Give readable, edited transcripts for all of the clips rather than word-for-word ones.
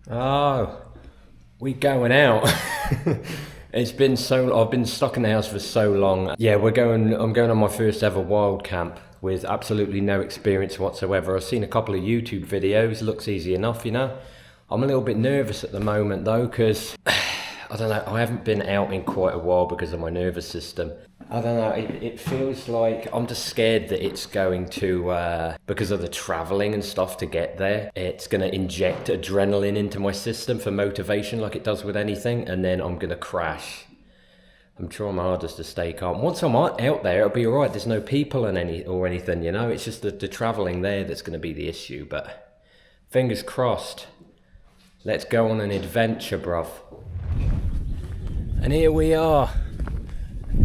Oh, we going out. It's been so, I've been stuck in the house for so long. Yeah, I'm going on my first ever wild camp with absolutely no experience whatsoever. I've seen a couple of YouTube videos, looks easy enough, you know. I'm a little bit nervous at the moment though, because I don't know, I haven't been out in quite a while because of my nervous system. I don't know, it feels like I'm just scared that it's going to, because of the travelling and stuff to get there, it's going to inject adrenaline into my system for motivation like it does with anything, and then I'm going to crash. I'm trying my hardest to stay calm. Once I'm out there, it'll be alright, there's no people and anything, you know, it's just the travelling there that's going to be the issue, but fingers crossed. Let's go on an adventure, bruv. And here we are,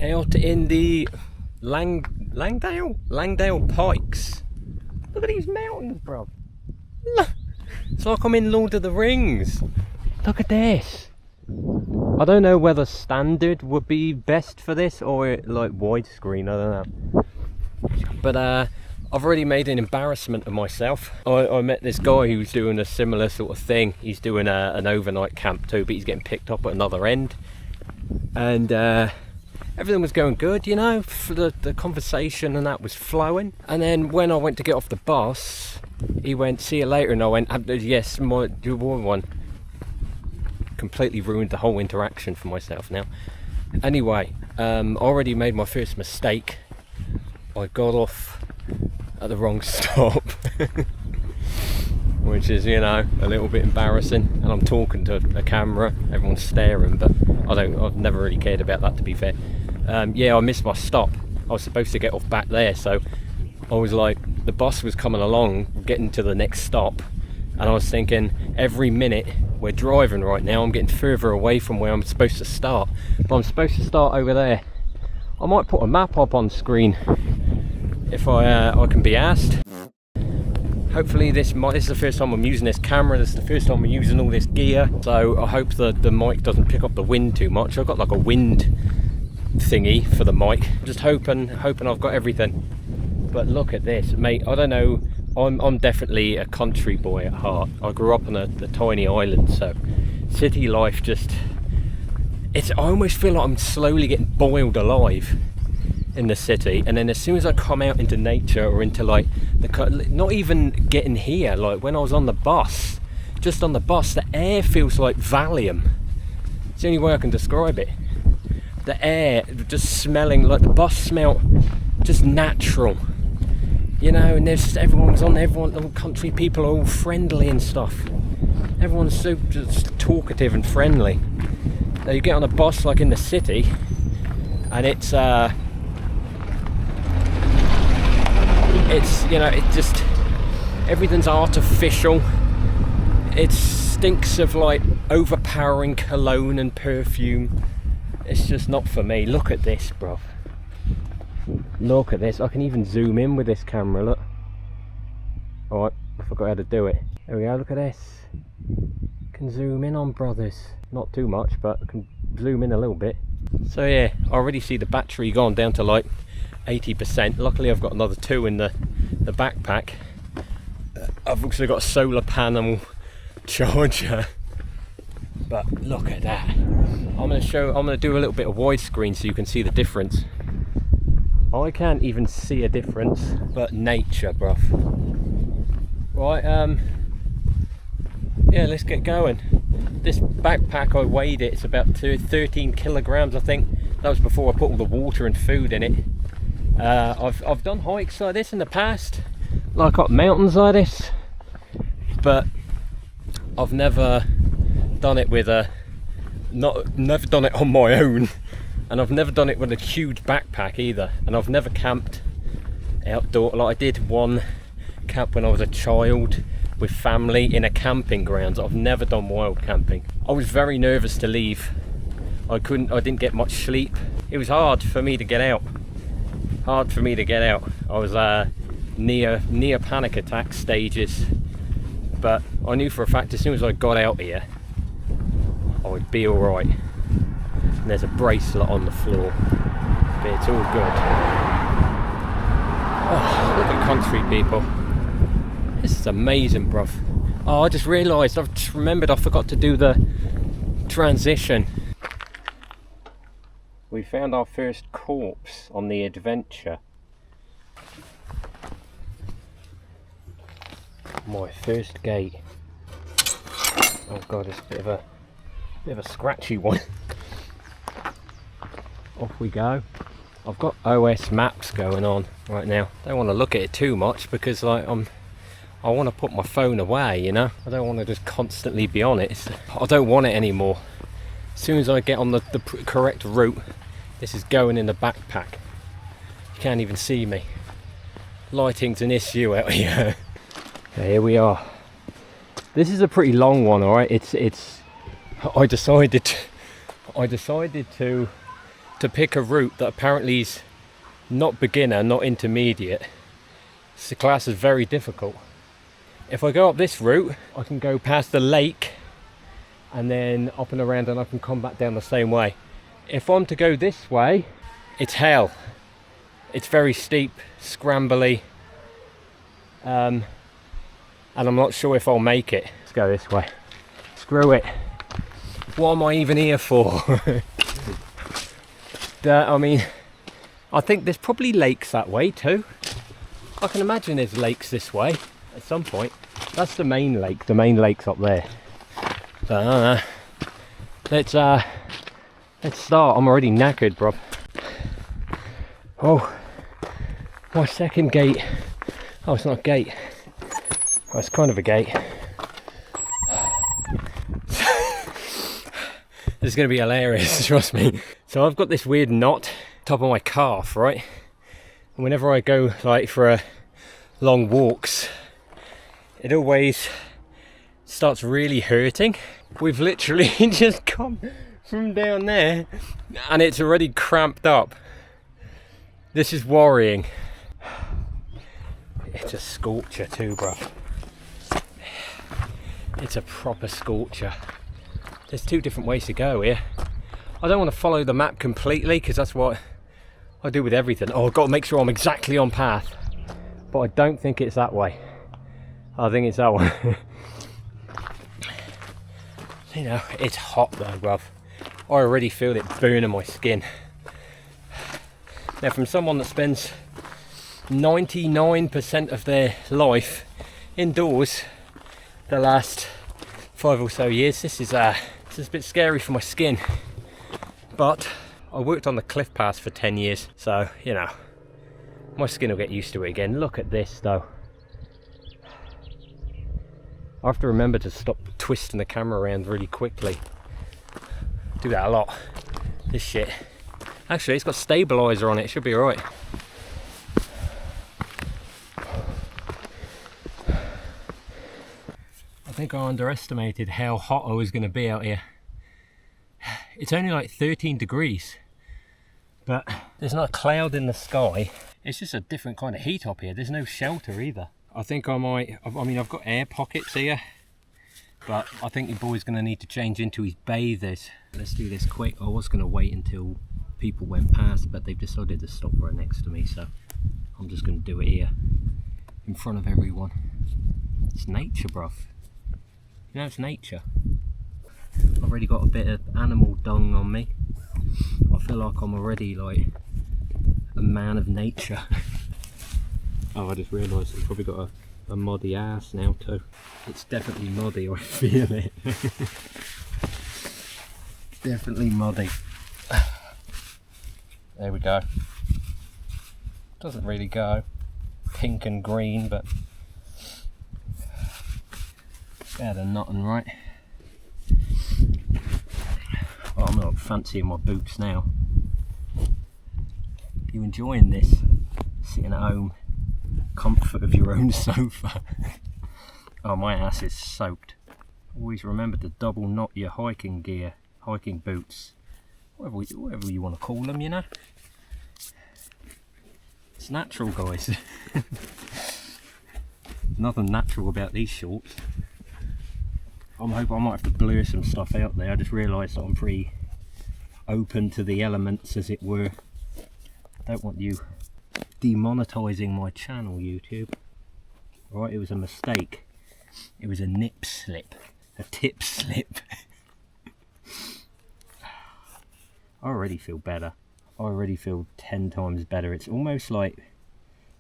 out in the Langdale Pikes. Look at these mountains, bruv. Look. It's like I'm in Lord of the Rings. Look at this. I don't know whether standard would be best for this or like widescreen, I don't know. But I've already made an embarrassment of myself. I met this guy who's doing a similar sort of thing. He's doing an overnight camp too, but he's getting picked up at another end. And everything was going good, you know, the conversation and that was flowing. And then when I went to get off the bus, he went, "See you later," and I went, "Yes, your one." Completely ruined the whole interaction for myself now. Anyway, I already made my first mistake. I got off at the wrong stop. Which is, you know, a little bit embarrassing, and I'm talking to a camera, everyone's staring, but I've never really cared about that, to be fair. Yeah, I missed my stop. I was supposed to get off back there, so I was like, the bus was coming along, getting to the next stop, and I was thinking, every minute we're driving right now, I'm getting further away from where I'm supposed to start. But I'm supposed to start over there. I might put a map up on screen if I can be asked. Hopefully this is the first time I'm using this camera, this is the first time I'm using all this gear, so I hope that the mic doesn't pick up the wind too much. I've got like a wind thingy for the mic, just hoping I've got everything. But look at this, mate. I don't know, I'm definitely a country boy at heart. I grew up on a tiny island, so city life just, I almost feel like I'm slowly getting boiled alive in the city, and then as soon as I come out into nature or into like not even getting here, like when I was on the bus, just on the bus, the air feels like Valium. It's the only way I can describe it. The air just smelling like the bus smelt just natural, you know, and there's all country people are all friendly and stuff. Everyone's so just talkative and friendly. Now you get on a bus like in the city and it's you know, it just, everything's artificial. It stinks of like overpowering cologne and perfume. It's just not for me. Look at this, bruv. Look at this. I can even zoom in with this camera, look. Alright, I forgot how to do it. There we go, look at this. Can zoom in on brothers. Not too much, but I can zoom in a little bit. So yeah, I already see the battery gone down to like 80%. Luckily I've got another 2 in the backpack. I've also got a solar panel charger. But look at that. I'm gonna do a little bit of widescreen so you can see the difference. I can't even see a difference, but nature, bruv. Right, yeah, let's get going. This backpack, I weighed it, it's about 13 kilograms, I think. That was before I put all the water and food in it. I've done hikes like this in the past, like up mountains like this, but I've never done it with never done it on my own, and I've never done it with a huge backpack either, and I've never camped outdoor. Like I did one camp when I was a child with family in a camping grounds. I've never done wild camping. I was very nervous to leave. I didn't get much sleep. It was hard for me to get out. I was near panic attack stages, but I knew for a fact as soon as I got out here I would be alright. And there's a bracelet on the floor, but it's all good. Oh, look at country people. This is amazing, bruv. Oh, I just realised, I've just remembered I forgot to do the transition. We found our first corpse on the adventure. My first gate. Oh god, it's a bit of a scratchy one. Off we go. I've got OS maps going on right now. Don't want to look at it too much because like I want to put my phone away, you know. I don't want to just constantly be on it. I don't want it anymore. As soon as I get on the correct route, this is going in the backpack. You can't even see me. Lighting's an issue out here. Okay, here we are. This is a pretty long one, all right. I decided to pick a route that apparently is not beginner, not intermediate. The class is very difficult. If I go up this route, I can go past the lake and then up and around, and I can come back down the same way. If I'm to go this way, it's hell. It's very steep, scrambly, and I'm not sure if I'll make it. Let's go this way. Screw it. What am I even here for? I mean, I think there's probably lakes that way too. I can imagine there's lakes this way at some point. That's the main lake. The main lake's up there. So I don't know. Let's start. I'm already knackered, bro. Oh, my second gate. Oh, it's not a gate. Oh, it's kind of a gate. This is going to be hilarious, trust me. So I've got this weird knot top of my calf, right? And whenever I go like for long walks, it always starts really hurting. We've literally just come from down there and it's already cramped up. This is worrying. It's a scorcher too, bro. It's a proper scorcher. There's two different ways to go here. I don't want to follow the map completely because that's what I do with everything. Oh, I've got to make sure I'm exactly on path. But I don't think it's that way. I think it's that one. You know, it's hot though, bruv. I already feel it burning my skin. Now, from someone that spends 99% of their life indoors the last 5 or so years, this is a bit scary for my skin. But I worked on the cliff pass for 10 years, so you know, my skin will get used to it again. Look at this though. I have to remember to stop twisting the camera around really quickly. Do that a lot. This shit. Actually, it's got stabilizer on it. It should be alright. I think I underestimated how hot I was going to be out here. It's only like 13 degrees, but there's not a cloud in the sky. It's just a different kind of heat up here. There's no shelter either. I think I mean, I've got air pockets here, but I think your boy's going to need to change into his bathers. Let's do this quick. I was going to wait until people went past, but they've decided to stop right next to me, so I'm just going to do it here in front of everyone. It's nature, bruv. You know, it's nature. I've already got a bit of animal dung on me. I feel like I'm already like a man of nature. Oh, I just realised I've probably got a muddy ass now too. It's definitely muddy, I feel it. Definitely muddy. There we go. Doesn't really go pink and green, but better than nothing, right? Oh, I'm not fancying my boots now. You enjoying this? Sitting at home, comfort of your own sofa. Oh, my ass is soaked. Always remember to double knot your hiking gear, hiking boots, whatever you want to call them, you know. It's natural, guys. Nothing natural about these shorts. I'm hoping I might have to blur some stuff out there. I just realised that I'm pretty open to the elements, as it were. Don't want you demonetising my channel, YouTube. Alright, it was a mistake. It was a nip slip, a tip slip. I already feel better. I already feel 10 times better. It's almost like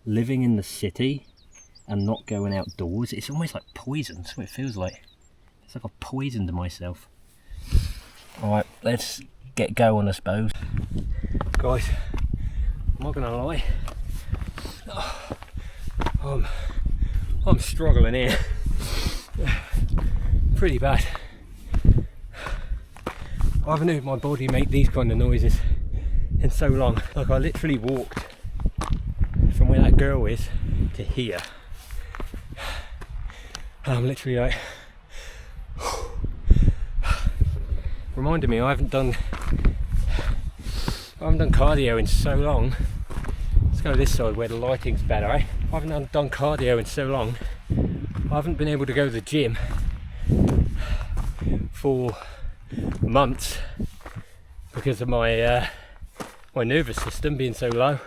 living in the city and not going outdoors. It's almost like poison. That's what it feels like. It's like I've poisoned myself. Alright, let's get going, I suppose. Guys, I'm not gonna lie. I'm struggling here. Pretty bad. I haven't heard my body make these kind of noises in so long. Like, I literally walked from where that girl is to here. And I'm literally like, reminded me I haven't done cardio in so long. Let's go this side where the lighting's better, eh? I haven't done cardio in so long. I haven't been able to go to the gym for months because of my my nervous system being so low.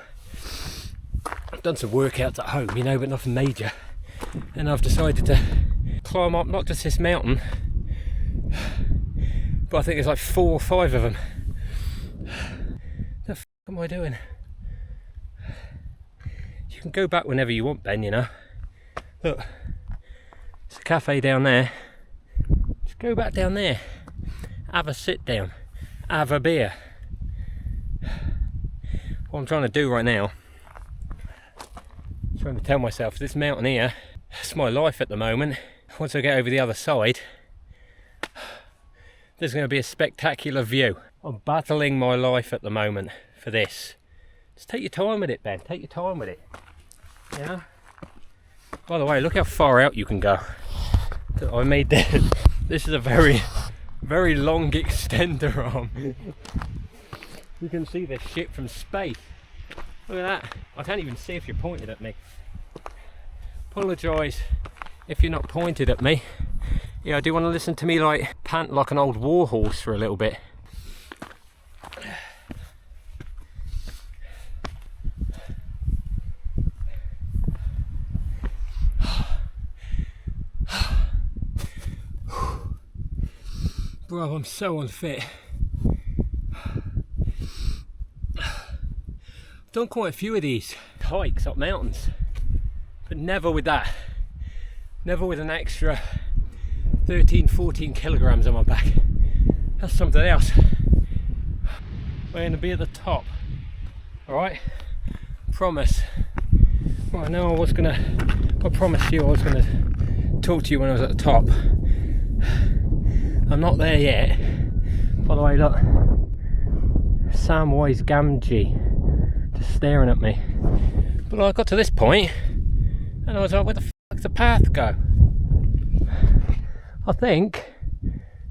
I've done some workouts at home, you know, but nothing major. And I've decided to climb up not just this mountain, but I think there's like 4 or 5 of them. The f am I doing? You can go back whenever you want, Ben, you know. Look, there's a cafe down there. Just go back down there. Have a sit down. Have a beer. What I'm trying to do right now, I'm trying to tell myself this mountain here, it's my life at the moment. Once I get over the other side, there's going to be a spectacular view. I'm battling my life at the moment for this. Just take your time with it, Ben. Take your time with it. You know? By the way, look how far out you can go. I made this. This is a very long extender arm. You can see this shit from space. Look at that. I can't even see if you're pointed at me. Apologise if you're not pointed at me. Yeah, do you want to listen to me like pant like an old war horse for a little bit? Bro, I'm so unfit. I've done quite a few of these hikes up mountains, but never with that. Never with an extra 13-14 kilograms on my back. That's something else. We're going to be at the top. Alright? Promise. Well, I know I promised you I was going to talk to you when I was at the top. I'm not there yet. By the way, look, Samwise Gamgee just staring at me. But I got to this point and I was like, where the f does the path go? I think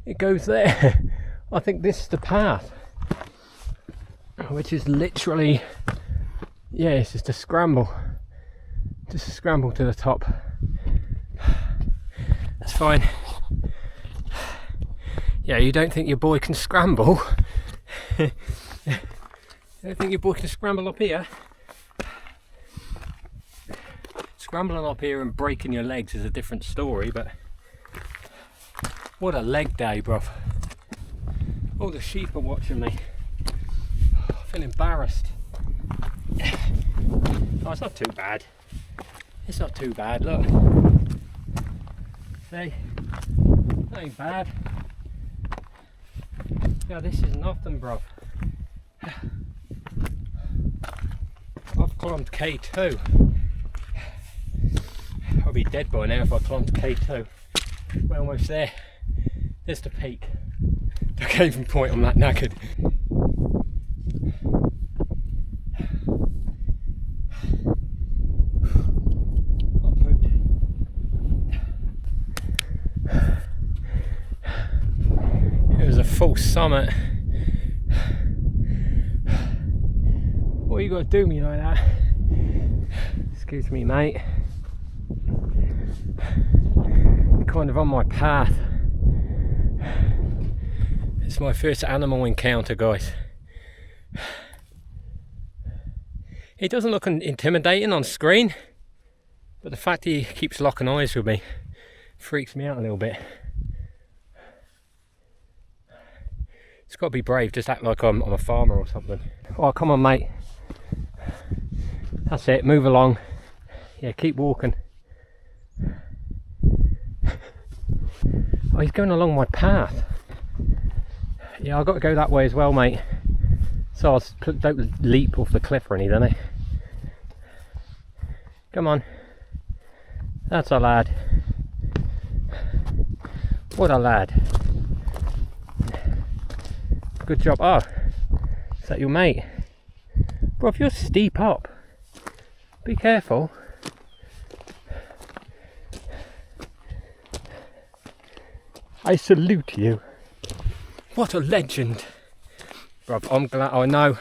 it goes there. I think this is the path, which is literally, yeah, it's just a scramble to the top. That's fine. Yeah, you don't think your boy can scramble? You don't think your boy can scramble up here? Scrambling up here and breaking your legs is a different story, but what a leg day, bruv. All the sheep are watching me. I feel embarrassed. Oh, it's not too bad. It's not too bad, look. See? That ain't bad. Yeah, this is nothing, bruv. I've climbed K2. I'll be dead by now if I climbed K2. We're almost there. There's the peak. I can't even point on that knackered. It was a full summit. What you got to do me like that? Excuse me, mate. You're kind of on my path. It's my first animal encounter, guys. It doesn't look intimidating on screen, but the fact he keeps locking eyes with me freaks me out a little bit. It's got to be brave, just act like I'm a farmer or something. Oh, come on, mate. That's it, move along. Yeah, keep walking. Oh, he's going along my path. Yeah, I've got to go that way as well, mate. So don't leap off the cliff or anything, eh? Come on. That's a lad. What a lad. Good job. Oh, is that your mate? Bro, if you're steep up, be careful. I salute you. What a legend. Bruv, I'm glad. I know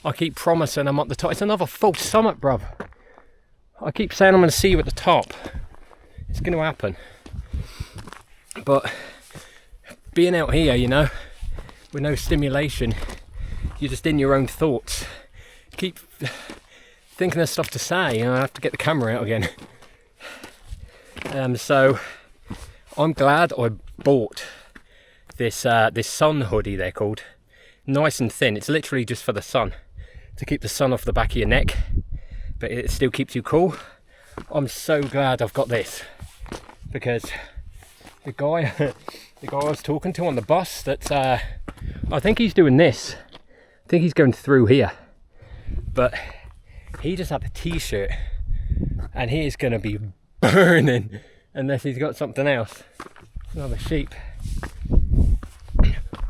I keep promising I'm at the top. It's another false summit, bruv. I keep saying I'm going to see you at the top. It's going to happen. But being out here, you know, with no stimulation, you're just in your own thoughts. Keep thinking of stuff to say, you know, I have to get the camera out again. So I'm glad I bought this sun hoodie, they're called. Nice and thin. It's literally just for the sun, to keep the sun off the back of your neck, but it still keeps you cool. I'm so glad I've got this, because the guy I was talking to on the bus, that's I think he's doing this. I think he's going through here, but he just had the t-shirt, and he is going to be burning unless he's got something else. Another sheep.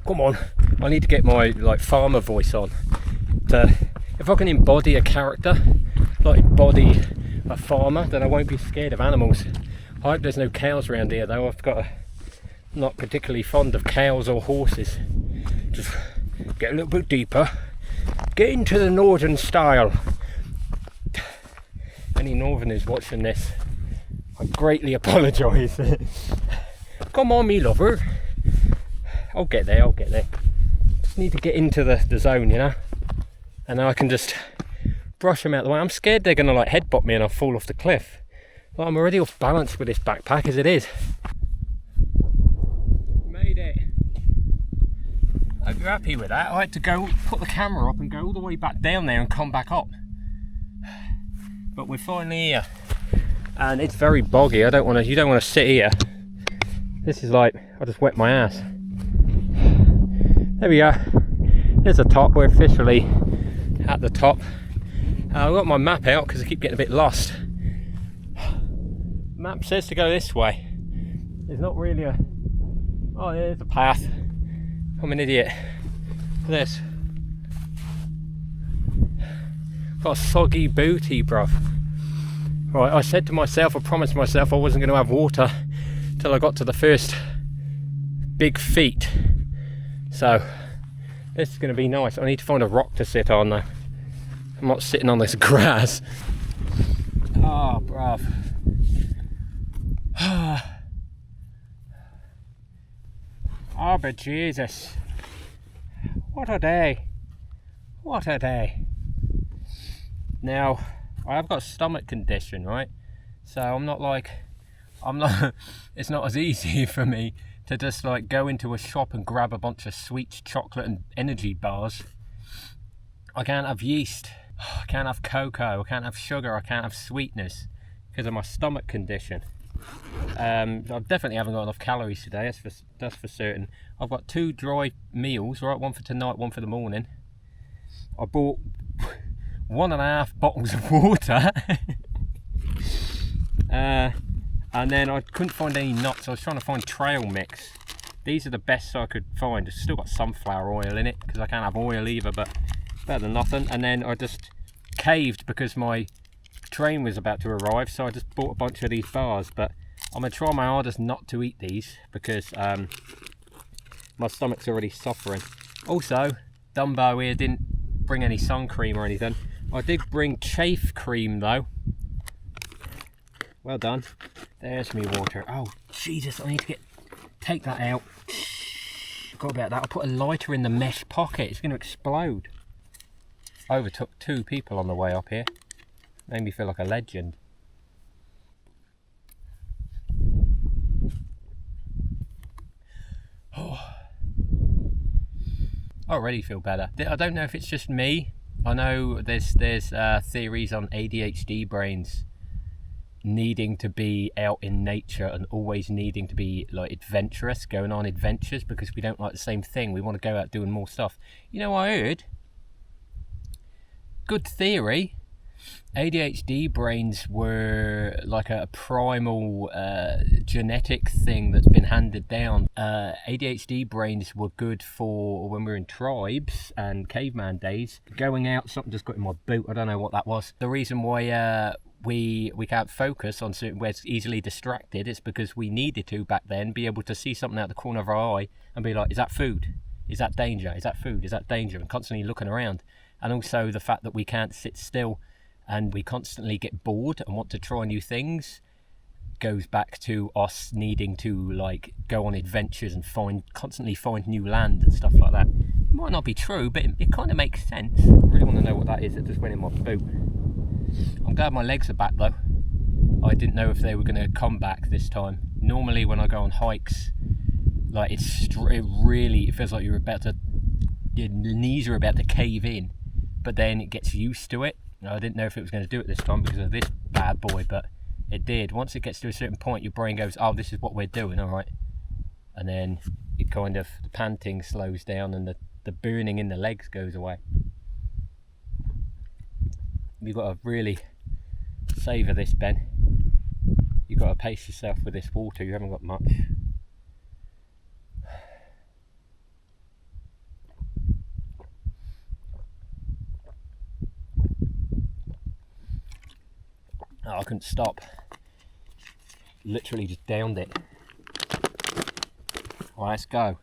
Come on, I need to get my like farmer voice on. If I can embody a character, like embody a farmer, then I won't be scared of animals. I hope there's no cows around here though. Not particularly fond of cows or horses. Just get a little bit deeper. Get into the northern style. Any northerners watching this, I greatly apologise. Come on, me lover. I'll get there. Just need to get into the zone, you know, and then I can just brush them out of the way. I'm scared they're gonna like headbutt me and I'll fall off the cliff. Well, I'm already off balance with this backpack as it is. Made it. Hope you're happy with that. I had to go put the camera up and go all the way back down there and come back up, but we're finally here, and it's very boggy. You don't want to sit here. This is like, I just wet my ass. There we are. There's the top. We're officially at the top. I've got my map out because I keep getting a bit lost. Map says to go this way. There's not really a... Oh, there's a path. I'm an idiot. Look at this. Got a soggy booty, bruv. Right, I said to myself, I promised myself I wasn't going to have water till I got to the first big feet. So this is going to be nice. I need to find a rock to sit on though. I'm not sitting on this grass. Oh, bruv. Oh, but Jesus. What a day. What a day. Now, I've got a stomach condition, right? So it's not as easy for me to just like go into a shop and grab a bunch of sweets, chocolate and energy bars. I can't have yeast, I can't have cocoa, I can't have sugar, I can't have sweetness because of my stomach condition. I definitely haven't got enough calories today, that's for certain. I've got 2 dry meals, right? One for tonight, one for the morning. I bought 1.5 bottles of water. And then I couldn't find any nuts. I was trying to find trail mix. These are the best I could find. It's still got sunflower oil in it because I can't have oil either, but better than nothing. And then I just caved because my train was about to arrive, so I just bought a bunch of these bars. But I'm going to try my hardest not to eat these because my stomach's already suffering. Also, Dumbo here didn't bring any sun cream or anything. I did bring chafe cream though. Well done. There's me water. Oh Jesus, I need to take that out. Forgot about that. I put a lighter in the mesh pocket. It's going to explode. Overtook 2 people on the way up here. Made me feel like a legend. I already feel better. I don't know if it's just me. I know there's theories on ADHD brains needing to be out in nature and always needing to be like adventurous, going on adventures, because we don't like the same thing. We want to go out doing more stuff. You know, I heard, good theory, ADHD brains were like a primal genetic thing that's been handed down. ADHD brains were good for when we were in tribes and caveman days. Going out, something just got in my boot, I don't know what that was. The reason why we can't focus on certain ways, easily distracted, it's because we needed to back then be able to see something out the corner of our eye and be like, is that food? Is that danger? Is that food? Is that danger? And constantly looking around. And also the fact that we can't sit still and we constantly get bored and want to try new things goes back to us needing to like go on adventures and constantly find new land and stuff like that. It might not be true, but it kind of makes sense. I really want to know what that is. It just went in my boot. I'm glad my legs are back though. I didn't know if they were going to come back this time. Normally when I go on hikes, like it feels like your knees are about to cave in, but then it gets used to it. I didn't know if it was going to do it this time because of this bad boy, but it did. Once it gets to a certain point, your brain goes, oh, this is what we're doing, all right. And then it kind of, the panting slows down and the burning in the legs goes away. You've got to really savour this, Ben. You've got to pace yourself with this water. You haven't got much. Oh, I couldn't stop. Literally just downed it. Well, let's go.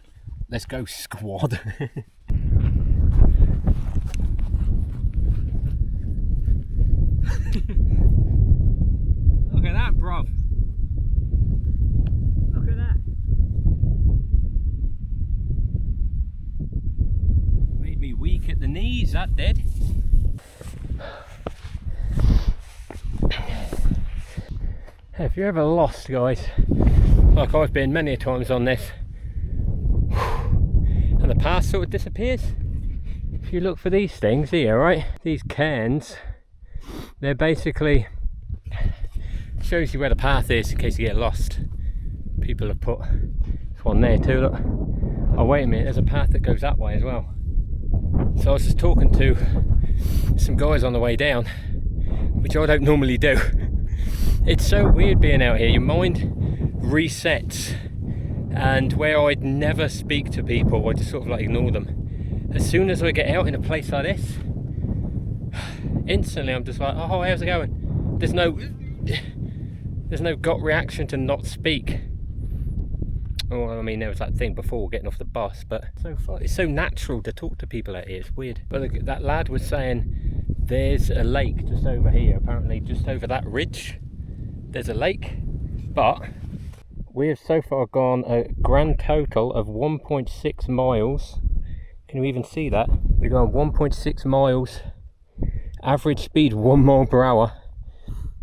Let's go, squad. Look at that, bruv. Look at that. Made me weak at the knees, that did. If you're ever lost, guys, like I've been many times on this, and the path sort of disappears. If you look for these things here, right, these cairns, they're basically, shows you where the path is in case you get lost. People have put this one there too, look. Oh wait a minute, there's a path that goes that way as well. So I was just talking to some guys on the way down, which I don't normally do. It's so weird being out here, your mind resets, and where I'd never speak to people, I just sort of like ignore them. As soon as I get out in a place like this, instantly I'm just like, oh, how's it going? There's no gut reaction to not speak. Oh, I mean, there was that thing before getting off the bus, but it's so natural to talk to people out here, it's weird. But that lad was saying there's a lake just over here, apparently just over that ridge. There's a lake, but we have so far gone a grand total of 1.6 miles. Can you even see that? We've gone 1.6 miles, average speed 1 mile per hour.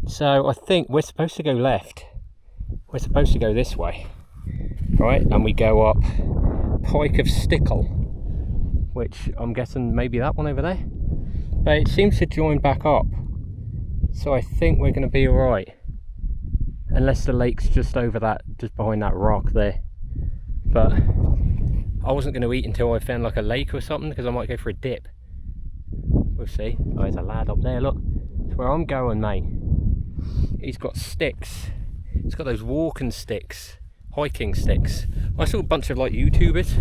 So I think we're supposed to go left. We're supposed to go this way, right? And we go up Pike of Stickle, which I'm guessing maybe that one over there. But it seems to join back up. So I think we're going to be all right. Unless the lake's just over that, just behind that rock there. But I wasn't going to eat until I found like a lake or something, because I might go for a dip. We'll see. Oh, there's a lad up there, look. That's where I'm going, mate. He's got sticks. He's got those walking sticks, hiking sticks. I saw a bunch of like YouTubers.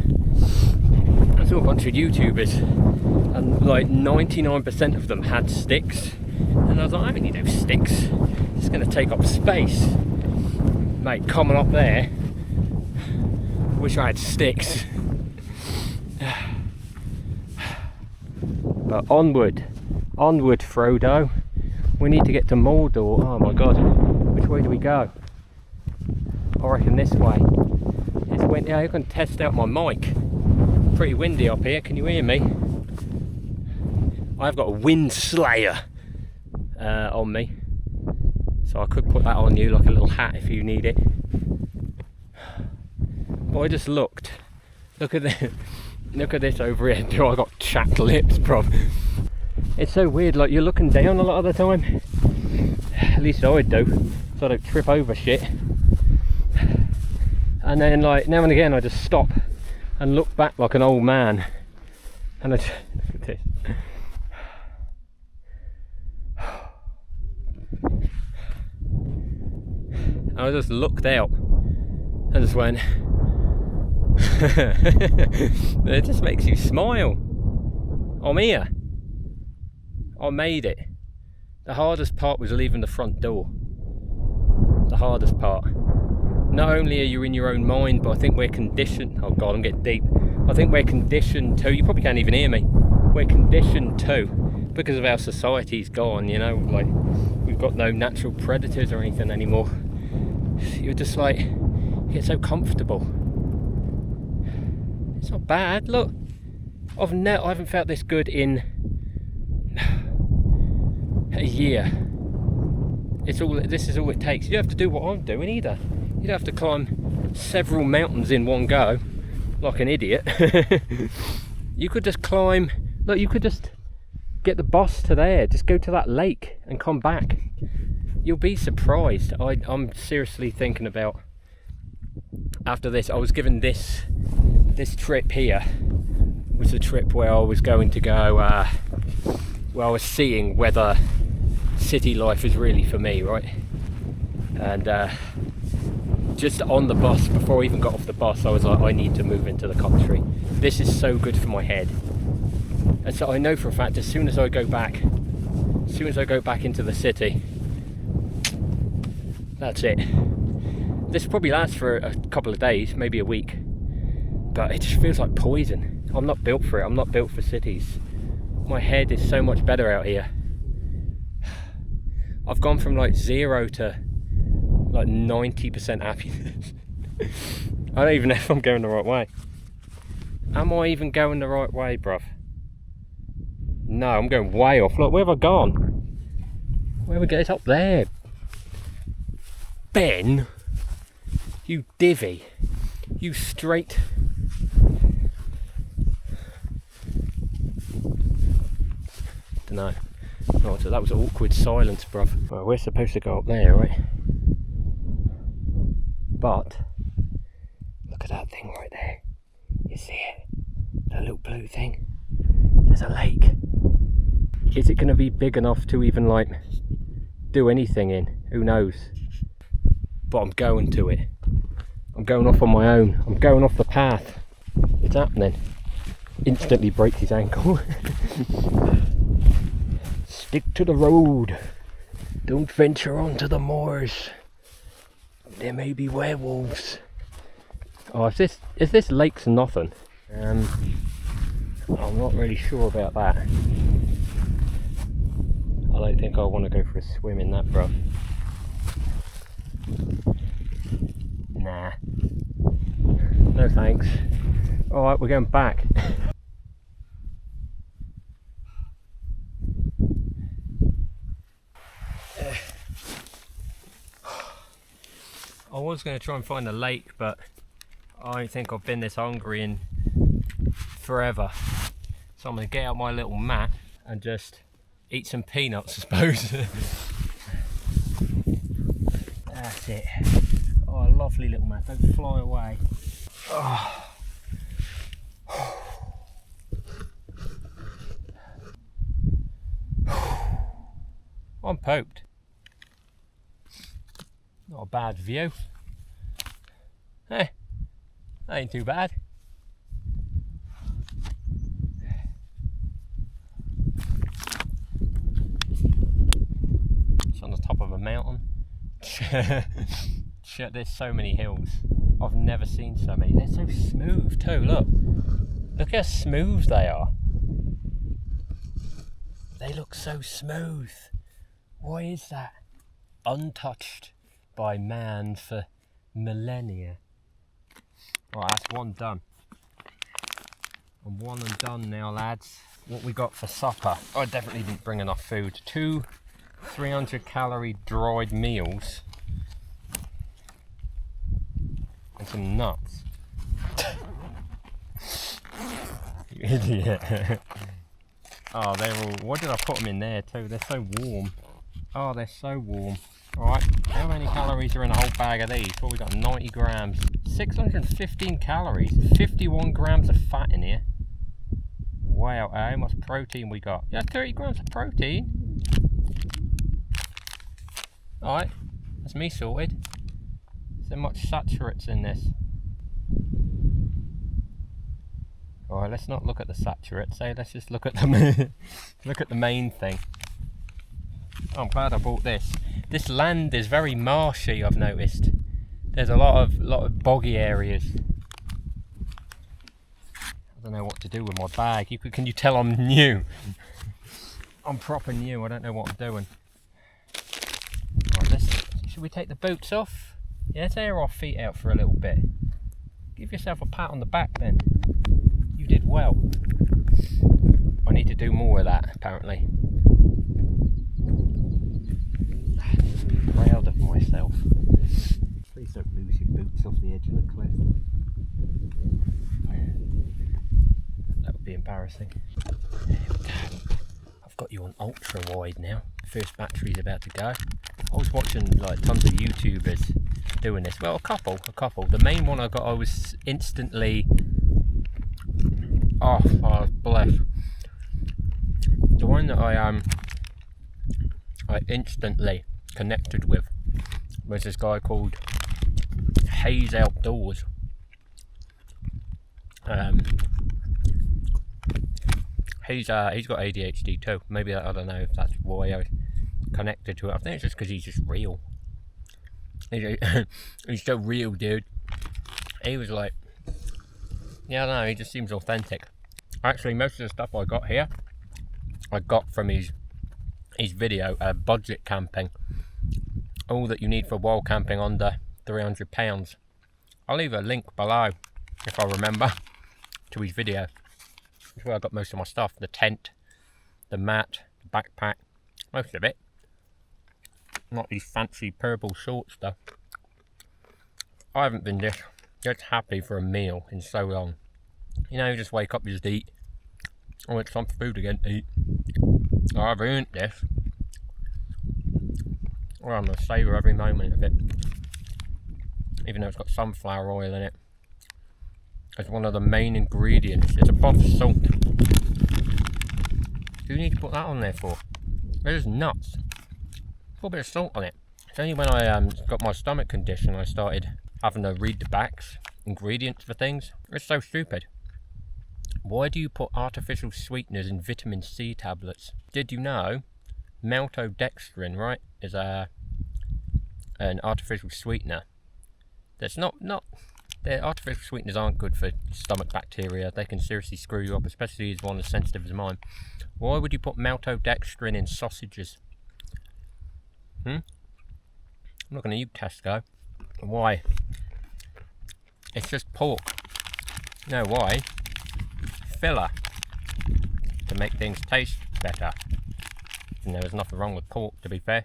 And like 99% of them had sticks. And I was like, I don't need those sticks. It's going to take up space. Mate, coming up there. Wish I had sticks. But onward, Frodo. We need to get to Mordor. Oh my god, which way do we go? I reckon this way. It's windy. I'm going to test out my mic. Pretty windy up here. Can you hear me? I've got a wind slayer on me, so I could put that on you like a little hat if you need it. But I just look at the Look at this over here. Dude, I got chapped lips, bro. It's so weird, like you're looking down a lot of the time. At least I do, so I don't trip over shit. And then like now and again I just stop and look back like an old man. And I just, look at this. I just looked out and just went. It just makes you smile. I'm here. I made it. The hardest part was leaving the front door. The hardest part. Not only are you in your own mind, but I think we're conditioned. Oh God, I'm getting deep. I think we're conditioned to. You probably can't even hear me. We're conditioned to, because of how society's gone. You know, like we've got no natural predators or anything anymore. You're just like, you get so comfortable. It's not bad. Look, I haven't felt this good in a year. This is all it takes. You don't have to do what I'm doing either. You don't have to climb several mountains in one go like an idiot. You could just climb. Look, you could just get the bus to there. Just go to that lake and come back. You'll be surprised. I'm seriously thinking about, after this, I was given this trip here was the trip where I was going to go, where I was seeing whether city life is really for me, right? And just on the bus, before I even got off the bus, I was like, I need to move into the country. This is so good for my head. And so I know for a fact, as soon as I go back into the city, that's it. This probably lasts for a couple of days, maybe a week, but it just feels like poison. I'm not built for it. I'm not built for cities. My head is so much better out here. I've gone from like 0 to like 90% happiness. I don't even know if I'm going the right way. Am I even going the right way, bruv? No, I'm going way off. Look, where have I gone? Where we go? It's up there. Ben, you divvy. You straight. Dunno. Oh, so that was awkward silence, bruv. Well, we're supposed to go up there, right? But look at that thing right there. You see it? That little blue thing. There's a lake. Is it going to be big enough to even like do anything in? Who knows? But I'm going to it. I'm going off on my own. I'm going off the path. It's happening. Instantly breaks his ankle. Stick to the road. Don't venture onto the moors. There may be werewolves. Oh, if this lake's nothing, I'm not really sure about that. I don't think I want to go for a swim in that, bro. Nah. No thanks. Alright, we're going back. I was going to try and find a lake, but I don't think I've been this hungry in forever. So I'm going to get out my little mat and just eat some peanuts, I suppose. That's it. Oh, a lovely little mat. Don't fly away. Oh. I'm poked. Not a bad view. That ain't too bad. It's on the top of a mountain. Shit, there's so many hills. I've never seen so many. They're so smooth too, look. Look how smooth they are. They look so smooth. Why is that? Untouched by man for millennia. Right, that's one done. I'm one and done now, lads. What we got for supper? I definitely didn't bring enough food. 2 300-calorie dried meals and some nuts. Idiot. Oh, they're all... Why did I put them in there too? They're so warm. Oh, they're so warm. Alright, how many calories are in a whole bag of these? Well, we got 90 grams. 615 calories. 51 grams of fat in here. Wow, how much protein we got? Yeah, 30 grams of protein. Alright, that's me sorted. So much saturates in this. Alright, let's not look at the saturates, let's just look at the look at the main thing. Oh, I'm glad I bought this. This land is very marshy, I've noticed. There's a lot of boggy areas. I don't know what to do with my bag. Can you tell I'm new? I'm proper new, I don't know what I'm doing. Right, should we take the boots off? Yeah, let's air our feet out for a little bit. Give yourself a pat on the back then. You did well. I need to do more of that, apparently. I'm proud of myself. Please don't lose your boots off the edge of the cliff. That would be embarrassing. I've got you on ultra wide now. First battery's about to go. I was watching like tons of YouTubers doing this. Well, a couple. The main one I was instantly... Oh, bless. The one that I instantly connected with was this guy called Hayes Outdoors. He's got ADHD too. Maybe I don't know if that's why I was connected to it. I think it's just because he's just real. He's so real, dude. He was like, yeah, I don't know, he just seems authentic. Actually, most of the stuff I got here, I got from his video, budget camping. All that you need for wild camping under £300. I'll leave a link below, if I remember, to his video. That's where I got most of my stuff. The tent, the mat, the backpack, most of it. Not these fancy purple short stuff. I haven't been this happy for a meal in so long. You know, you just wake up, you just eat. Oh, it's some food again to eat. I've earned this. Well, I'm going to savour every moment of it. Even though it's got sunflower oil in it. It's one of the main ingredients. It's above salt. Do you need to put that on there for? It is nuts. Put a bit of salt on it. It's only when I got my stomach condition I started having to read the backs, ingredients for things. It's so stupid. Why do you put artificial sweeteners in vitamin C tablets? Did you know maltodextrin, right, is an artificial sweetener? That's not the artificial sweeteners aren't good for stomach bacteria. They can seriously screw you up, especially as one as sensitive as mine. Why would you put maltodextrin in sausages? I'm not going to eat Tesco. Why? It's just pork. No, why? Filler. To make things taste better. And there's nothing wrong with pork, to be fair.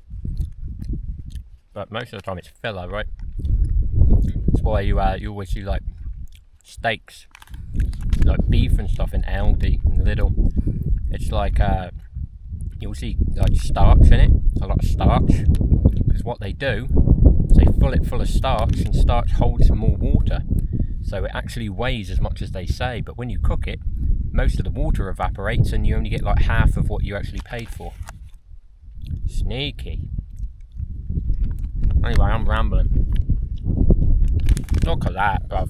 But most of the time it's filler, right? That's why you always see like steaks, like beef and stuff in Aldi and Lidl. It's like you'll see like starch in it, a lot of starch. Because what they do is they fill it full of starch, and starch holds more water. So it actually weighs as much as they say, but when you cook it, most of the water evaporates and you only get like half of what you actually paid for. Sneaky. Anyway, I'm rambling. Look at that, bruv.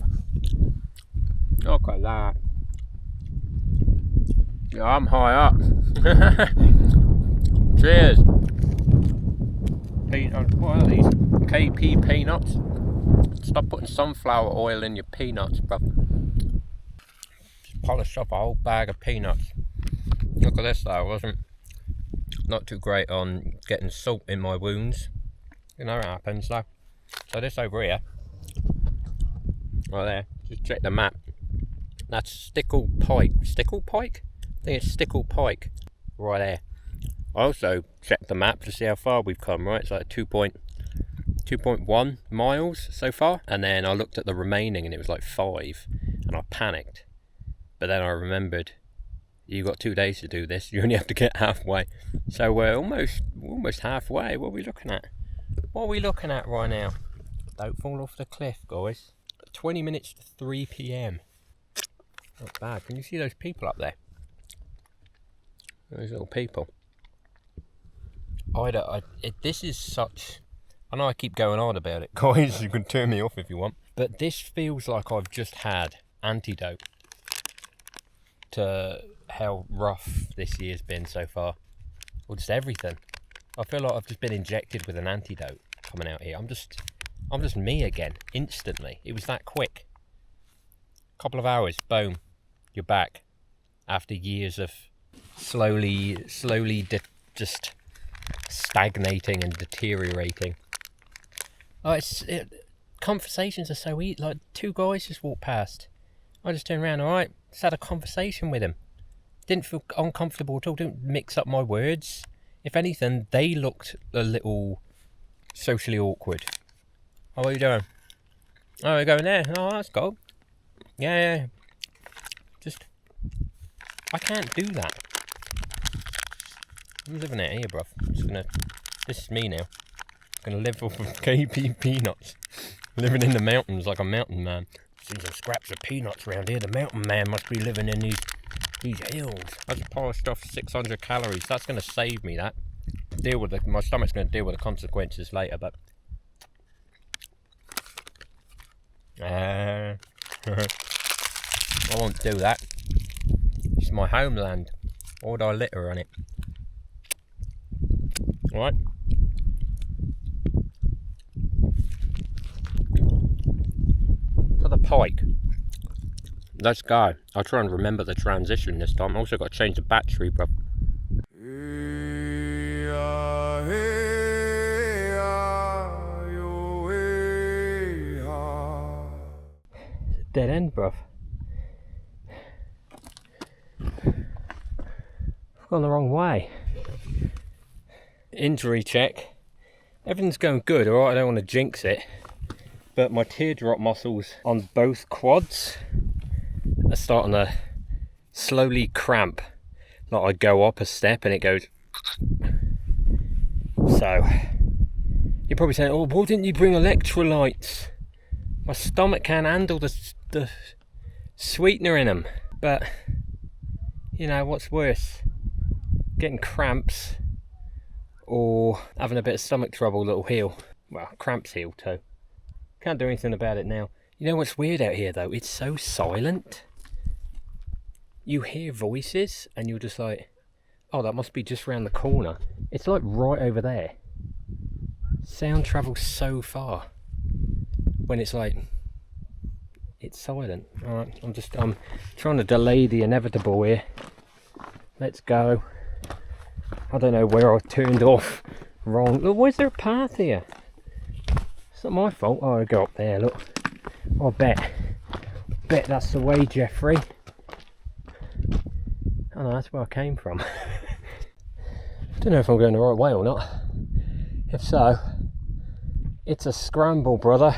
Look at that. Yeah, I'm high up. Cheers. What are these? KP peanuts? Stop putting sunflower oil in your peanuts, bruv. Just polish up a whole bag of peanuts. Look at this though, I wasn't not too great on getting salt in my wounds. You know what happens though. So this over here, right there, just check the map. That's Stickle Pike. Stickle Pike? I think it's Stickle Pike. Right there. I also checked the map to see how far we've come, right? It's like 2.1 miles so far. And then I looked at the remaining and it was like 5. And I panicked. But then I remembered You've got 2 days to do this. You only have to get halfway. So we're almost halfway. What are we looking at? What are we looking at right now? Don't fall off the cliff, guys. 20 minutes to 3 p.m. Not bad. Can you see those people up there? Those little people. This is such... I know I keep going on about it, guys. You can turn me off if you want. But this feels like I've just had antidote to how rough this year's been so far. Or just everything. I feel like I've just been injected with an antidote coming out here. I'm just me again, instantly. It was that quick. Couple of hours, boom, you're back. After years of slowly just stagnating and deteriorating. Conversations are so easy. Like, 2 guys just walked past. I just turned around, alright, just had a conversation with him. Didn't feel uncomfortable at all, didn't mix up my words. If anything, they looked a little socially awkward. Oh, what are you doing? Oh, you're going there? Oh, that's cool. Yeah. Just, I can't do that. I'm living out here, bruv. This is me now. I'm gonna live off of KP peanuts. Living in the mountains like a mountain man. See some scraps of peanuts around here. The mountain man must be living in these hills. I just polished off 600 calories. That's gonna save me that. My stomach's gonna deal with the consequences later, but... I won't do that. It's my homeland. Why would I litter on it? Alright. To the pike. Let's go. I'll try and remember the transition this time. I also got to change the battery, bro. Dead end, bruv. I've gone the wrong way. Injury check. Everything's going good, alright, I don't want to jinx it. But my teardrop muscles on both quads are starting to slowly cramp. Like I go up a step and it goes. So, you're probably saying, oh, why didn't you bring electrolytes? My stomach can't handle the sweetener in them. But, you know, what's worse? Getting cramps or having a bit of stomach trouble that'll heal. Well, cramps heal too. Can't do anything about it now. You know what's weird out here though? It's so silent. You hear voices and you're just like, oh, that must be just around the corner. It's like right over there. Sound travels so far when it's like, it's silent. Alright, I'm trying to delay the inevitable here. Let's go. I don't know where I turned off wrong. Look, why is there a path here? It's not my fault. Oh, I go up there, look. I bet that's the way, Jeffrey. Oh no, that's where I came from. Don't know if I'm going the right way or not. If so, it's a scramble, brother.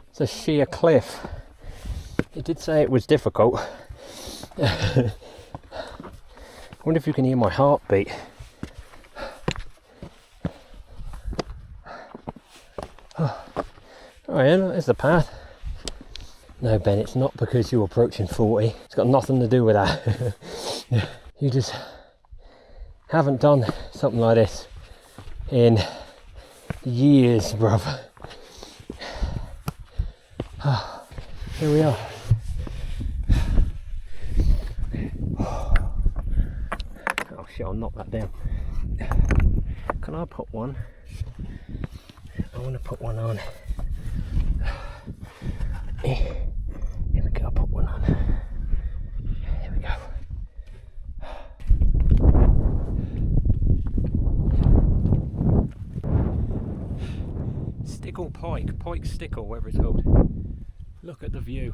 It's a sheer cliff. It did say it was difficult. I wonder if you can hear my heartbeat. Oh yeah, there's the path. No, Ben, it's not because you're approaching 40. It's got nothing to do with that. You just haven't done something like this in years, bruv. Here we are. Oh shit, I'll knock that down. Can I put one? I want to put one on. Here we go, I'll put one on. Here we go. Stickle pike stickle, whatever it's called. Look at the view.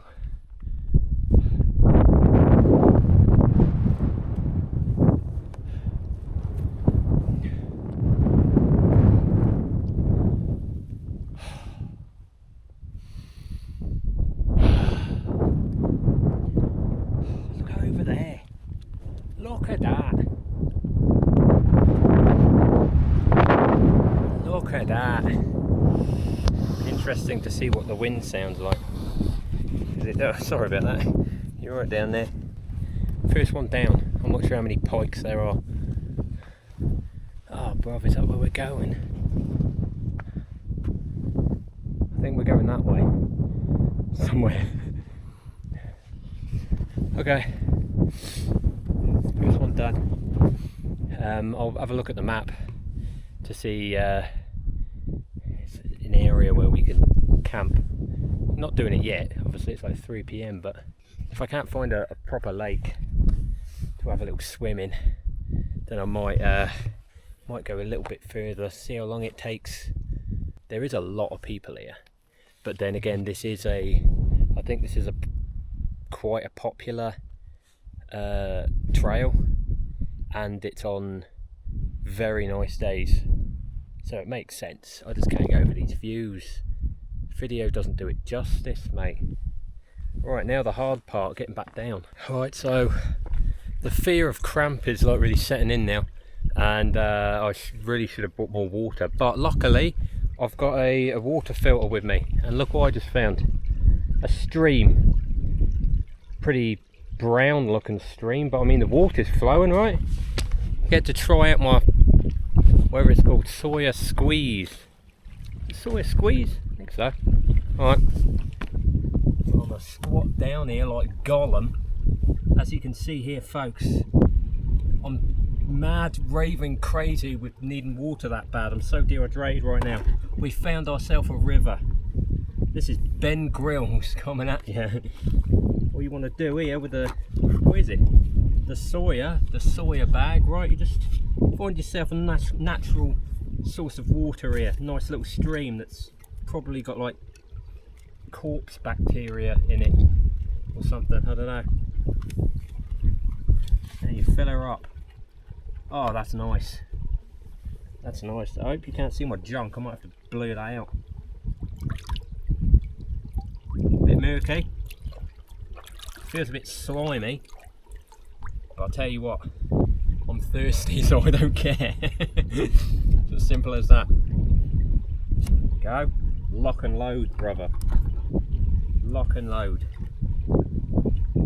interesting to see what the wind sounds like. Sorry about that. You're right down there. First one down. I'm not sure how many pikes there are. Oh, bruv, is that where we're going? I think we're going that way. Somewhere. Okay. First one done. I'll have a look at the map to see it's an area where we can camp. Not doing it yet, obviously it's like 3 PM, but if I can't find a proper lake to have a little swim in, then I might go a little bit further, see how long it takes. There is a lot of people here, but then again, I think this is quite a popular trail, and it's on very nice days, so it makes sense. I just can't get over these views. Video doesn't do it justice, mate. Right, now the hard part, getting back down. Right, so the fear of cramp is like really setting in now, and I really should have brought more water, but luckily I've got a water filter with me, and look what I just found. A stream. Pretty brown looking stream, but I mean the water's flowing, right? Get to try out my, whatever it's called, soya squeeze. Soya squeeze? I think so. Alright. I'm gonna squat down here like Gollum. As you can see here, folks, I'm mad, raving crazy with needing water that bad. I'm so dehydrated right now. We found ourselves a river. This is Ben Grills coming at you. What you want to do here with the, what is it? The soya bag, right? You just find yourself a natural source of water here. Nice little stream that's probably got like corpse bacteria in it or something, I don't know. And you fill her up. Oh, that's nice. That's nice. I hope you can't see my junk. I might have to blur that out. Bit murky. Feels a bit slimy. But I'll tell you what, I'm thirsty, so I don't care. It's as simple as that. Go. Lock and load, brother. Lock and load. I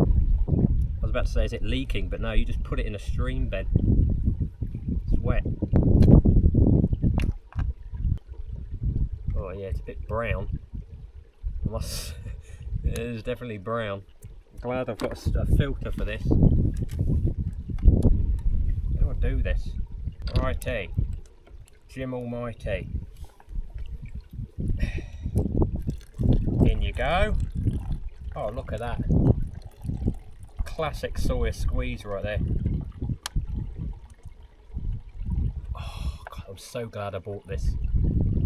was about to say, is it leaking? But no, you just put it in a stream bed. It's wet. Oh yeah, it's a bit brown. It is definitely brown. I'm glad I've got a filter for this. How do I do this? Righty. Jim Almighty. In you go. Oh, look at that. Classic soya squeeze right there. Oh, God, I'm so glad I bought this.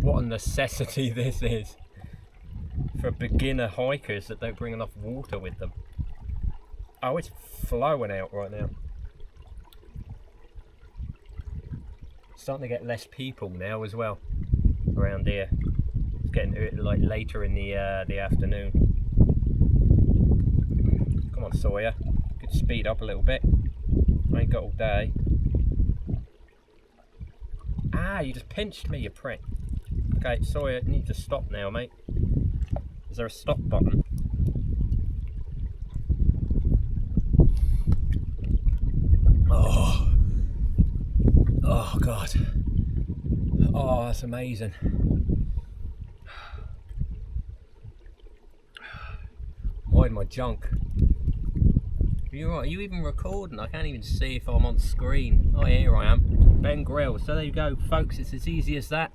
What a necessity this is for beginner hikers that don't bring enough water with them. Oh, it's flowing out right now. Starting to get less people now as well around here. It's getting like later in the afternoon. Come on, Sawyer, could speed up a little bit. I ain't got all day. Ah, you just pinched me, you prick. Okay, Sawyer, you need to stop now, mate. Is there a stop button? Oh God. Oh, that's amazing. Hide my junk. You're right, are you even recording? I can't even see if I'm on screen. Oh, here I am. Ben Grill. So there you go, folks. It's as easy as that.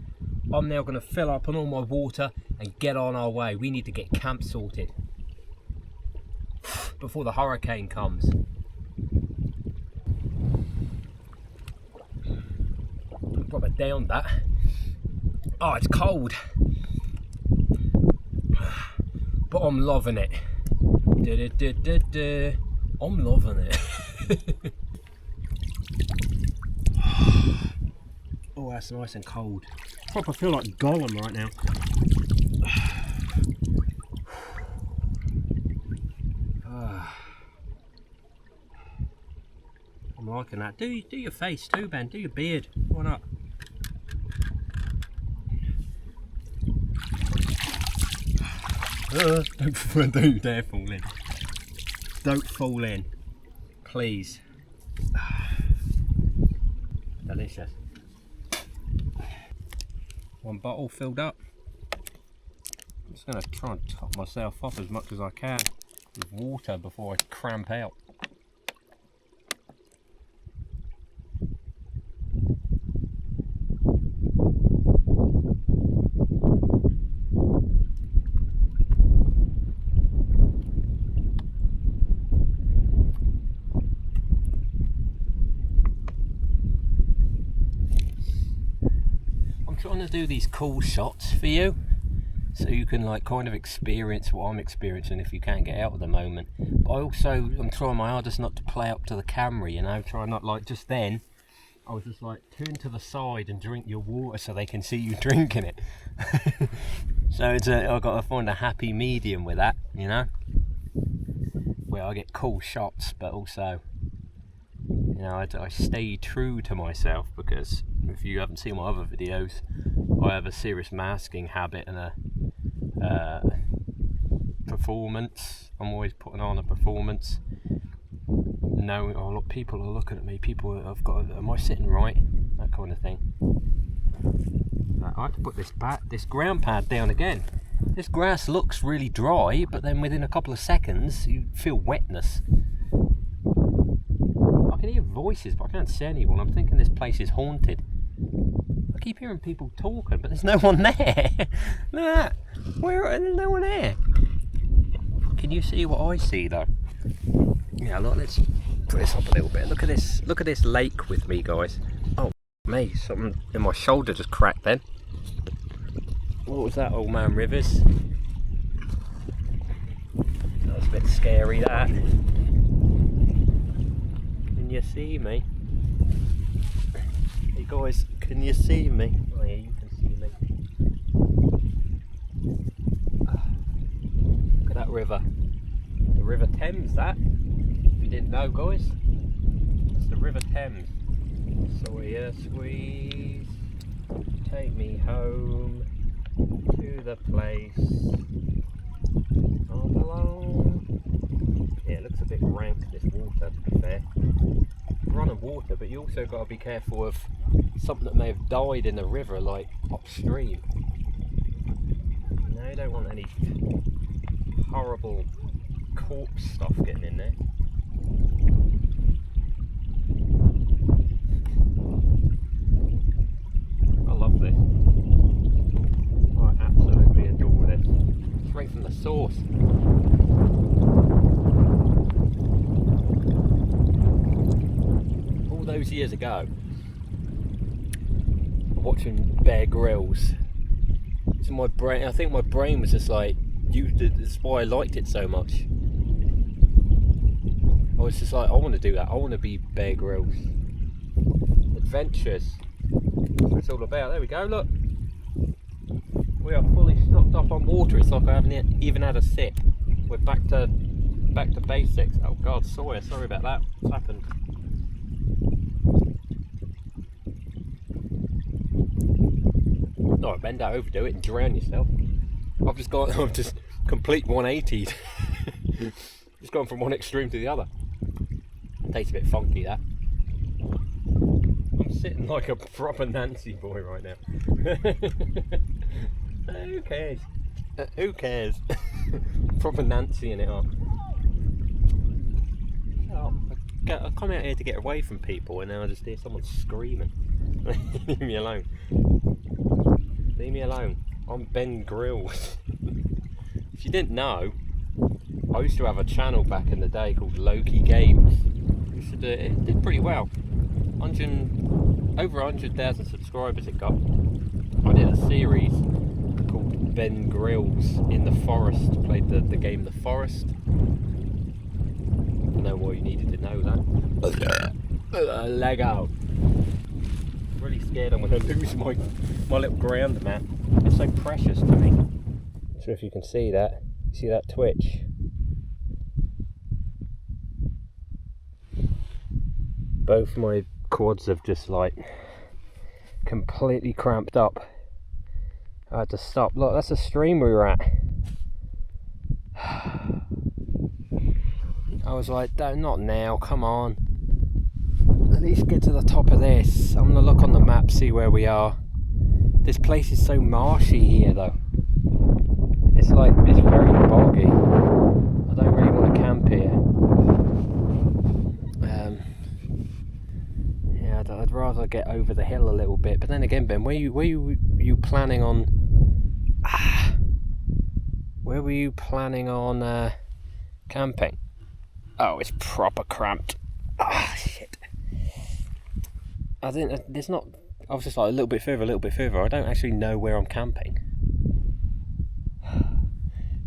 I'm now going to fill up on all my water and get on our way. We need to get camp sorted before the hurricane comes. Proper down that. Oh, it's cold, but I'm loving it. I'm loving it. Oh, that's nice and cold. Proper feel like Gollum right now. I'm liking that. Do your face too, Ben. Do your beard. Why not? Don't dare fall in. Don't fall in. Please. Delicious. One bottle filled up. I'm just going to try and top myself off as much as I can with water before I cramp out. Trying to do these cool shots for you so you can like kind of experience what I'm experiencing if you can't get out at the moment. But I'm trying my hardest not to play up to the camera, you know, try not like just then I was just like turn to the side and drink your water so they can see you drinking it. So I've got to find a happy medium with that, you know, where I get cool shots but also, you know, I stay true to myself, because if you haven't seen my other videos, I have a serious masking habit and a performance. I'm always putting on a performance. Knowing, oh look, people are looking at me. People have got, am I sitting right? That kind of thing. I have to put this ground pad down again. This grass looks really dry, but then within a couple of seconds you feel wetness. I can hear voices, but I can't see anyone. I'm thinking this place is haunted. I keep hearing people talking, but there's no one there. Look at that. There's no one there. Can you see what I see though? Yeah, look, let's put this up a little bit. Look at this lake with me, guys. Oh, me, something in my shoulder just cracked then. What was that, Old Man Rivers? That was a bit scary, that. Can you see me? Hey guys, can you see me? Oh yeah, you can see me. Look at that river. The River Thames, that. If you didn't know, guys. It's the River Thames. So yeah, squeeze. Take me home to the place all alone. Yeah, it looks a bit rank, this water, to be fair. Running water, but you also got to be careful of something that may have died in the river, like upstream. No, you don't want any horrible corpse stuff getting in there. I love this. I absolutely adore this. Straight from the source. All those years ago, watching Bear Grylls, so my brain, I think my brain was just like, that's why I liked it so much. I was just like, I want to do that. I want to be Bear Grylls. Adventures. That's what it's all about. There we go, look. We are fully stocked up on water. It's like I haven't even had a sip. We're back to basics. Oh God, sorry about that. What's happened? No, bend out, overdo it and drown yourself. I've just complete 180'd. Just gone from one extreme to the other. Tastes a bit funky, that. I'm sitting like a proper Nancy boy right now. Who cares? Who cares? Proper Nancy in it all. Oh, I come out here to get away from people and now I just hear someone screaming. Leave me alone. Leave me alone. I'm Ben Grills. If you didn't know, I used to have a channel back in the day called Loki Games. It did pretty well. Over 100,000 subscribers it got. I did a series called Ben Grills in the Forest. Played the game The Forest. I know why you needed to know that. Leg out. Really scared I'm going to lose my little ground mat. It's so precious to me. Not sure if you can see that. See that twitch? Both my quads have just like completely cramped up. I had to stop. Look, that's the stream we were at. was like, not now, come on. At least get to the top of this. I'm gonna look on the map, see where we are. This place is so marshy here though. It's very boggy. I don't really want to camp here. Yeah, I'd rather get over the hill a little bit. But then again, Ben, where you planning on? Where were you planning on camping? Oh, it's proper cramped. Shit. I think there's not. I was just like a little bit further. I don't actually know where I'm camping.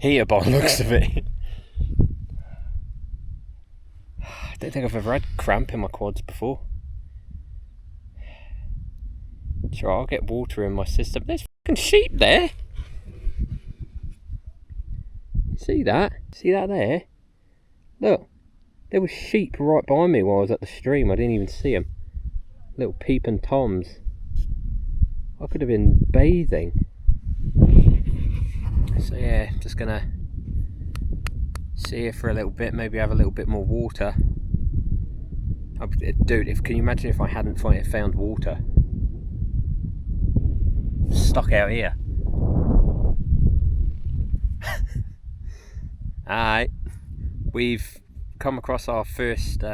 Here, by the looks of it. I don't think I've ever had cramp in my quads before. Sure, I'll get water in my system. There's fucking sheep there. See that? See that there? Look, there was sheep right by me while I was at the stream. I didn't even see them. Little peeping toms. I could have been bathing. So yeah, just gonna sit here for a little bit, maybe have a little bit more water. Dude, can you imagine if I hadn't found water? Stuck out here. Alright, we've come across our first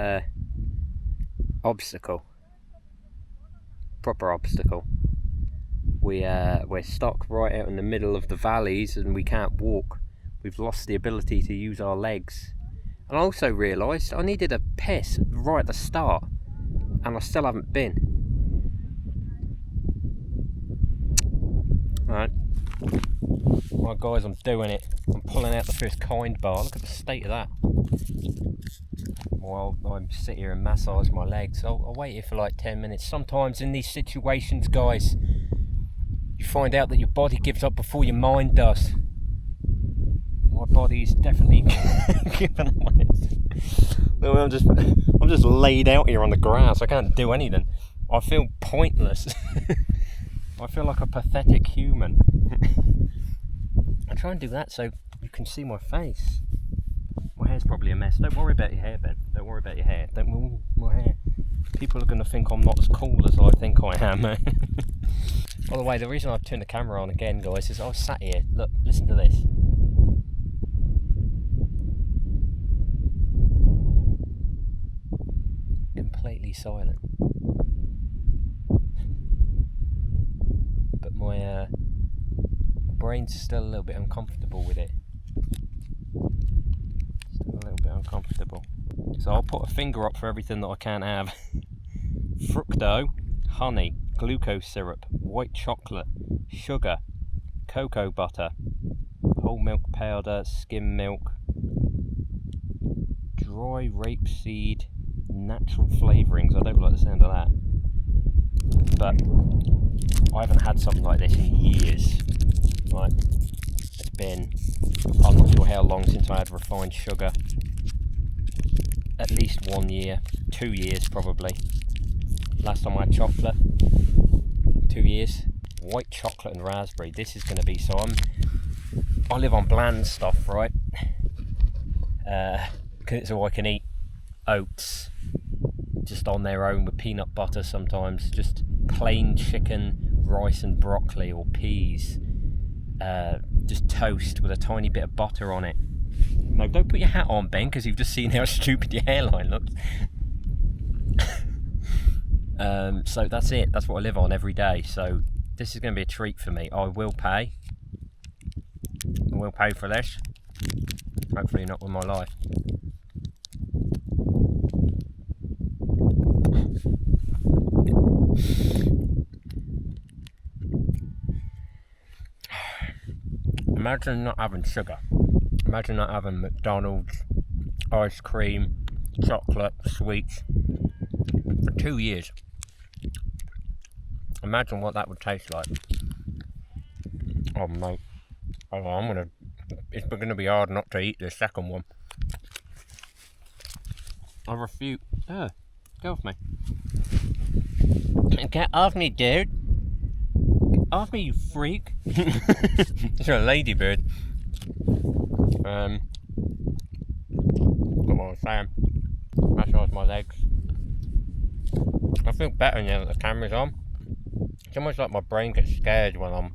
obstacle. Proper obstacle. We're stuck right out in the middle of the valleys and we can't walk. We've lost the ability to use our legs. And I also realised I needed a piss right at the start and I still haven't been. Alright. Right guys, I'm doing it. I'm pulling out the first kind bar. Look at the state of that. While I sit here and massage my legs, I'll wait here for like 10 minutes. Sometimes in these situations, guys, you find out that your body gives up before your mind does. My body's definitely giving up on it. No, I'm just laid out here on the grass. I can't do anything. I feel pointless. I feel like a pathetic human. I try and do that so you can see my face. My hair's probably a mess. Don't worry about your hair, Ben. Don't worry about your hair. Don't worry my hair. People are going to think I'm not as cool as I think I am. By the way, the reason I've turned the camera on again, guys, is I was sat here. Look, listen to this. Completely silent. But my brain's still a little bit uncomfortable with it. Still a little bit uncomfortable. So I'll put a finger up for everything that I can't have. Fructo, honey, glucose syrup, white chocolate, sugar, cocoa butter, whole milk powder, skim milk, dry rapeseed, natural flavourings. I don't like the sound of that. But I haven't had something like this in years. Right? It's been, I'm not sure how long since I had refined sugar. At least 1 year, 2 years probably. Last time I had chocolate, 2 years. White chocolate and raspberry. This is going to be I live on bland stuff, right? So I can eat oats just on their own with peanut butter sometimes. Just plain chicken, rice and broccoli or peas. Just toast with a tiny bit of butter on it. No, don't put your hat on, Ben, because you've just seen how stupid your hairline looks. So that's it. That's what I live on every day. So this is going to be a treat for me. I will pay. I will pay for this. Hopefully not with my life. Imagine not having sugar. Imagine not having McDonald's, ice cream, chocolate, sweets for 2 years. Imagine what that would taste like. Oh mate, it's gonna be hard not to eat this second one. I refuse. Get off me. Get off me, dude. Get off me, you freak. You're a ladybird. Come on, saying, massage my legs. I feel better now that the camera's on. It's almost like my brain gets scared when I'm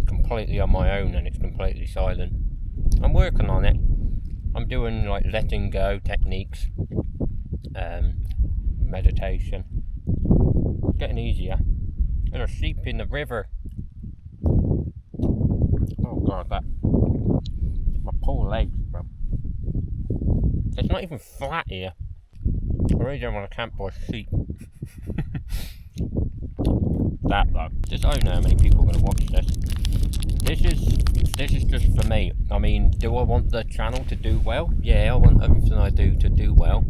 completely on my own and it's completely silent. I'm working on it. I'm doing like letting go techniques, meditation. It's getting easier. There's a sheep in the river. Oh god, that my poor legs, bro. It's not even flat here. I really don't want to camp by sheep. That though, just I don't know how many people are going to watch this. This is just for me. I mean, do I want the channel to do well? Yeah, I want everything I do to do well,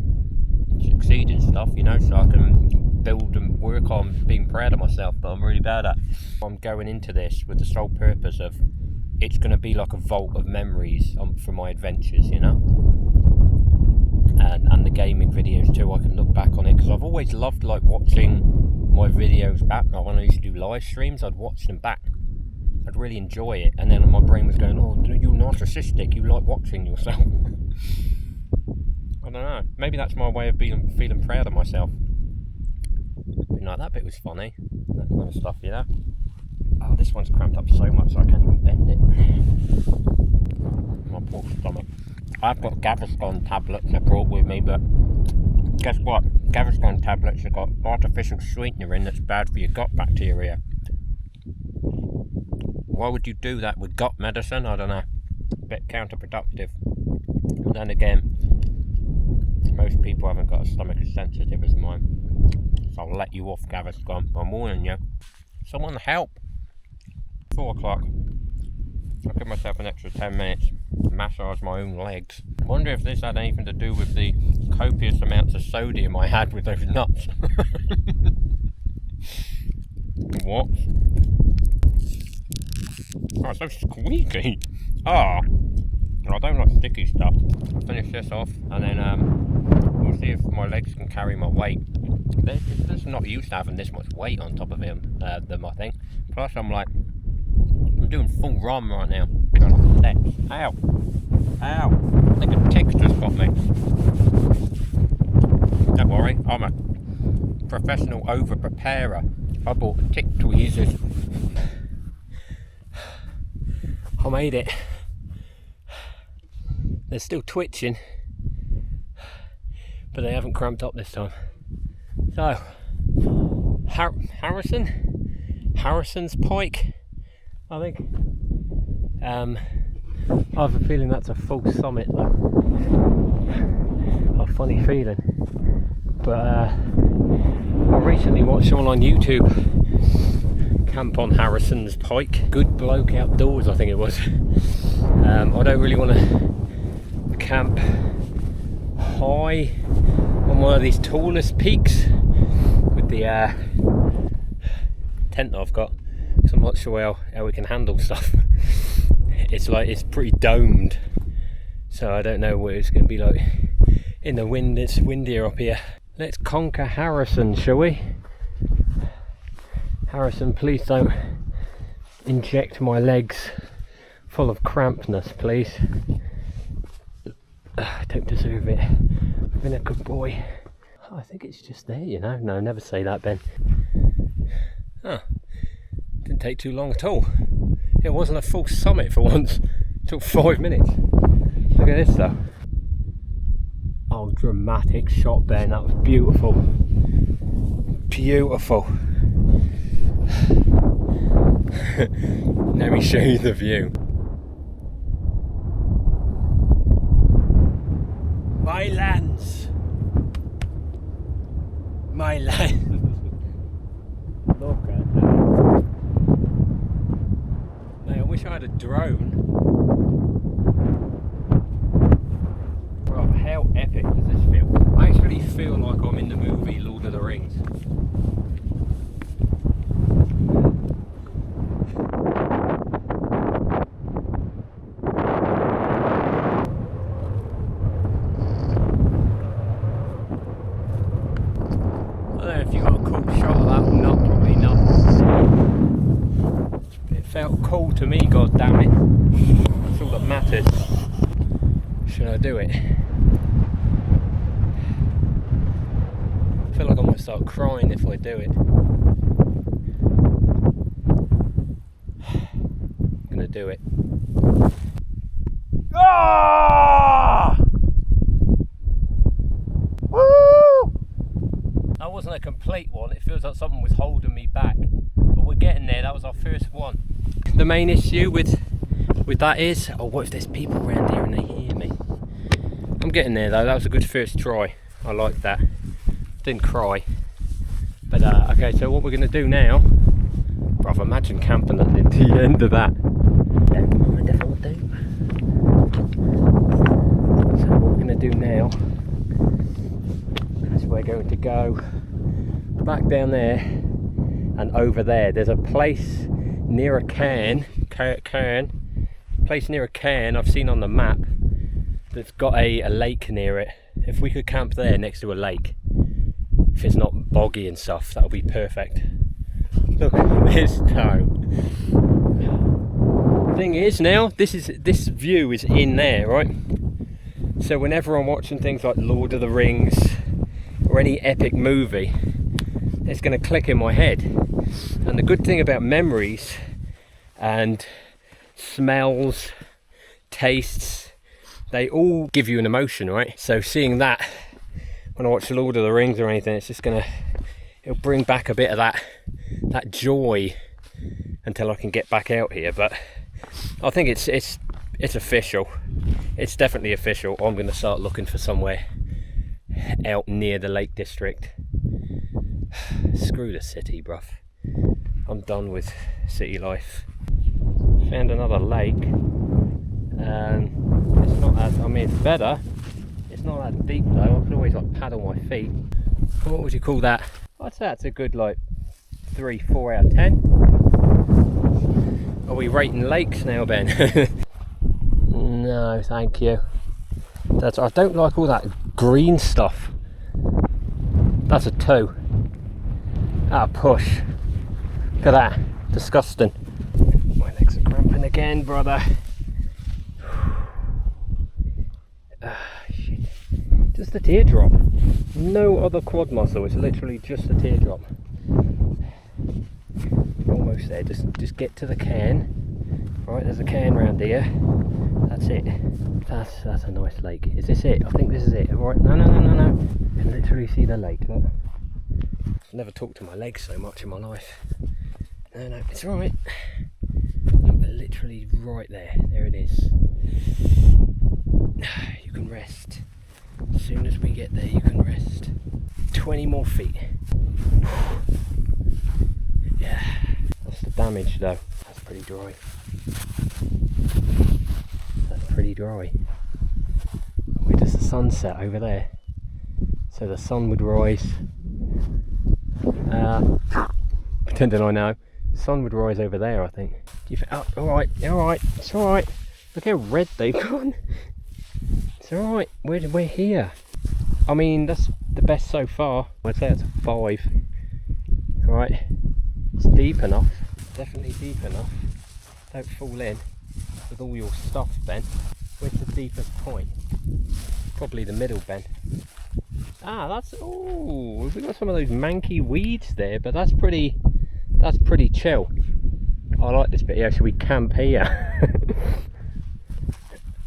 succeed in stuff, you know, so I can build and work on being proud of myself that I'm really bad at. I'm going into this with the sole purpose of it's going to be like a vault of memories for my adventures, you know, and the gaming videos too. I can look back on it because I've always loved like watching my videos back. Like when I used to do live streams, I'd watch them back. I'd really enjoy it, and then my brain was going, oh, you're narcissistic, you like watching yourself. I don't know, maybe that's my way of feeling proud of myself. But no, that bit was funny, that kind of stuff, you know. Oh, this one's cramped up so much I can't even bend it. My poor stomach. I've got Gaviscon tablets I brought with me, but guess what? Gaviscon tablets have got artificial sweetener in that's bad for your gut bacteria. Why would you do that with gut medicine? I don't know. A bit counterproductive. And then again, most people haven't got a stomach as sensitive as mine. So I'll let you off, Gaviscon. I'm warning you. Someone help. 4 o'clock. I'll give myself an extra 10 minutes to massage my own legs. I wonder if this had anything to do with the copious amounts of sodium I had with those nuts. What? Oh, it's so squeaky. Ah, oh, I don't like sticky stuff. I'll finish this off and then we'll see if my legs can carry my weight. They're just not used to having this much weight on top of them, I think. Plus I'm doing full run right now. Going off the steps. Ow. Ow. I think a tick just got me. Don't worry, I'm a professional over-preparer. I bought tick tweezers. I made it. They're still twitching, but they haven't cramped up this time. So, Harrison's Pike, I think. I have a feeling that's a full summit though. A funny feeling. But I recently watched someone on YouTube camp on Harrison's Pike. Good Bloke Outdoors, I think it was. I don't really want to camp high on one of these tallest peaks with the tent that I've got, because I'm not sure how we can handle stuff. It's pretty domed, so I don't know what it's going to be like in the wind. It's windier up here. Let's conquer Harrison, shall we? Harrison, please don't inject my legs full of crampness, please. I don't deserve it. I've been a good boy. I think it's just there, you know. No, never say that, Ben. Huh. Didn't take too long at all. It wasn't a full summit for once. It took 5 minutes. Look at this though. Oh, dramatic shot, Ben. That was beautiful. Beautiful. Let me show you the view. My lands. My land. Look at that. Mate, I wish I had a drone. Oh, how epic does this feel? I actually feel like I'm in the movie Lord of the Rings. If you got a cool shot of that or not, probably not. It felt cool to me, god damn it. That's all that matters. Should I do it? start crying if I do it. I'm gonna do it. Ah! Woo! That wasn't a complete one. It feels like something was holding me back. But we're getting there. That was our first one. The main issue with that is, oh, what if there's people around here and they hear me? I'm getting there though. That was a good first try. I like that. Didn't cry. But okay, so what we're going to do now, bruv, imagine camping at the end of that. Don't mind if I do. So what we're going to do now is we're going to go back down there and over there. There's a place near a cairn I've seen on the map that's got a lake near it. If we could camp there next to a lake, if it's not boggy and stuff, that would be perfect. Look at this though. Thing is now, this view is in there, right? So whenever I'm watching things like Lord of the Rings or any epic movie, it's going to click in my head. And the good thing about memories and smells, tastes, they all give you an emotion, right? So seeing that when I watch Lord of the Rings or anything, it's just it'll bring back a bit of that joy until I can get back out here. But I think it's official. It's definitely official. I'm going to start looking for somewhere out near the Lake District. Screw the city, bruv. I'm done with city life. Found another lake. It's not as, I mean, it's better. It's not that deep though. I can always like paddle my feet. What would you call that? I'd say that's a good like 3-4 out of 10. Are we rating lakes now, Ben? No, thank you. I don't like all that green stuff. That's a 2. Push. Look at that. Disgusting. My legs are cramping again, brother. Shit. Just a teardrop. No other quad muscle. It's literally just a teardrop. Almost there. Just get to the cairn. Right, there's a cairn round here. That's it. That's a nice lake. Is this it? I think this is it. Right. No. You can literally see the lake. Look. I've never talked to my legs so much in my life. No, it's alright. I'm literally right there. There it is. You can rest. As soon as we get there, you can rest. 20 more feet. Yeah. That's the damage though. That's pretty dry. That's pretty dry. Where does the sun set? Over there. So the sun would rise. Pretending I know. The sun would rise over there, I think. Do you think? Oh, alright, it's alright. Look how red they've gone. It's alright, we're here. I mean, that's the best so far. I'd say it's a 5. Alright, it's deep enough. Definitely deep enough. Don't fall in with all your stuff, Ben. Where's the deepest point? Probably the middle, Ben. That's, oh, we've got some of those manky weeds there, but that's pretty chill. I like this bit here. Should we camp here?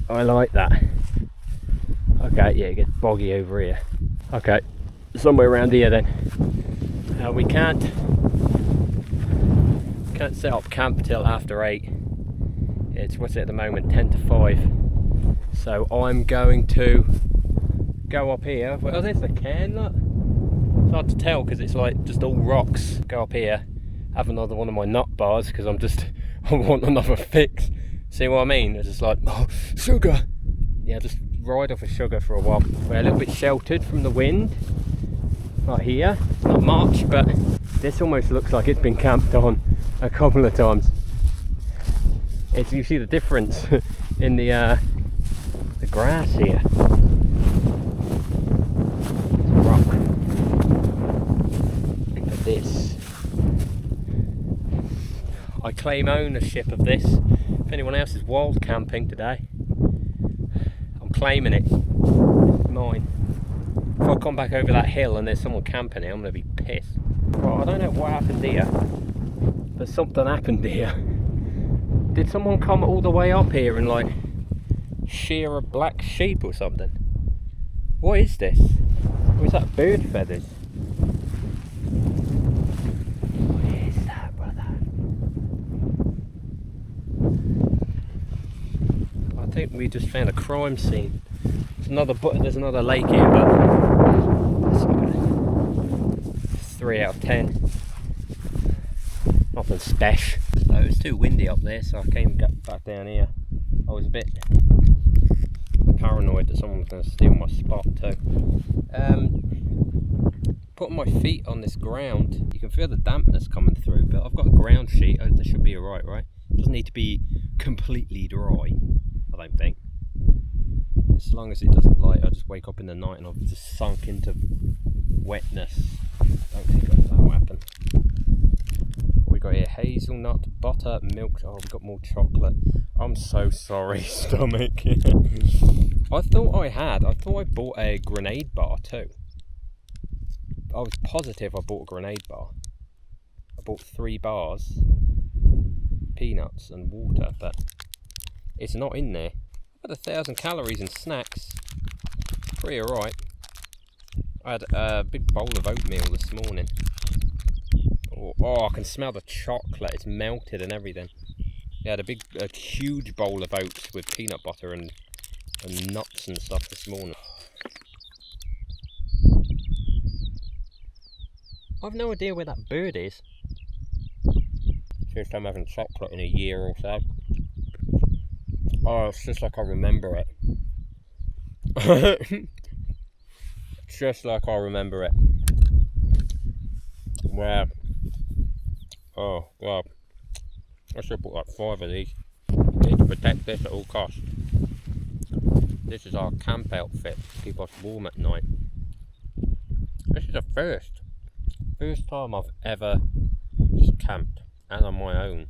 I like that. Okay, yeah, it gets boggy over here. Okay, somewhere around here then. We can't set up camp till after 8. It's, what's it at the moment, 10 to 5. So I'm going to go up here. Well, there's the cairn, look. It's hard to tell because it's like just all rocks. Go up here, have another one of my nut bars because I want another fix. See what I mean? It's just like, oh, sugar. Yeah, just ride off of sugar for a while. We're a little bit sheltered from the wind. Right here, not much, but this almost looks like it's been camped on a couple of times. You see the difference in the grass here. Rock. Look at this. I claim ownership of this. If anyone else is wild camping today, I'm claiming it. It's mine. If I gone back over that hill and there's someone camping here, I'm going to be pissed. Well, I don't know what happened here, but something happened here. Did someone come all the way up here and like shear a black sheep or something? What is this? Or is that bird feathers? What is that, brother? I think we just found a crime scene. There's another lake here, but it's 3 out of 10. Nothing special. So it was too windy up there, so I came back down here. I was a bit paranoid that someone was going to steal my spot too. Putting my feet on this ground, you can feel the dampness coming through, but I've got a ground sheet. Oh, this should be alright, right? It doesn't need to be completely dry, I don't think. As long as it doesn't, like, I just wake up in the night and I've just sunk into wetness. I don't think that will happen. We got here hazelnut, butter, milk. Oh, we got more chocolate. I'm so sorry, stomach. I thought I bought a grenade bar too. I was positive I bought a grenade bar. I bought 3 bars, peanuts and water, but it's not in there. I had 1,000 calories in snacks. Pretty alright. I had a big bowl of oatmeal this morning. Oh, I can smell the chocolate. It's melted and everything. Yeah, I had a huge bowl of oats with peanut butter and nuts and stuff this morning. I've no idea where that bird is. First time having chocolate in a year or so. Oh, it's just like I remember it. Just like I remember it. Wow. Oh, well. I should have bought like 5 of these. Need to protect this at all costs. This is our camp outfit to keep us warm at night. This is a first. First time I've ever just camped and on my own.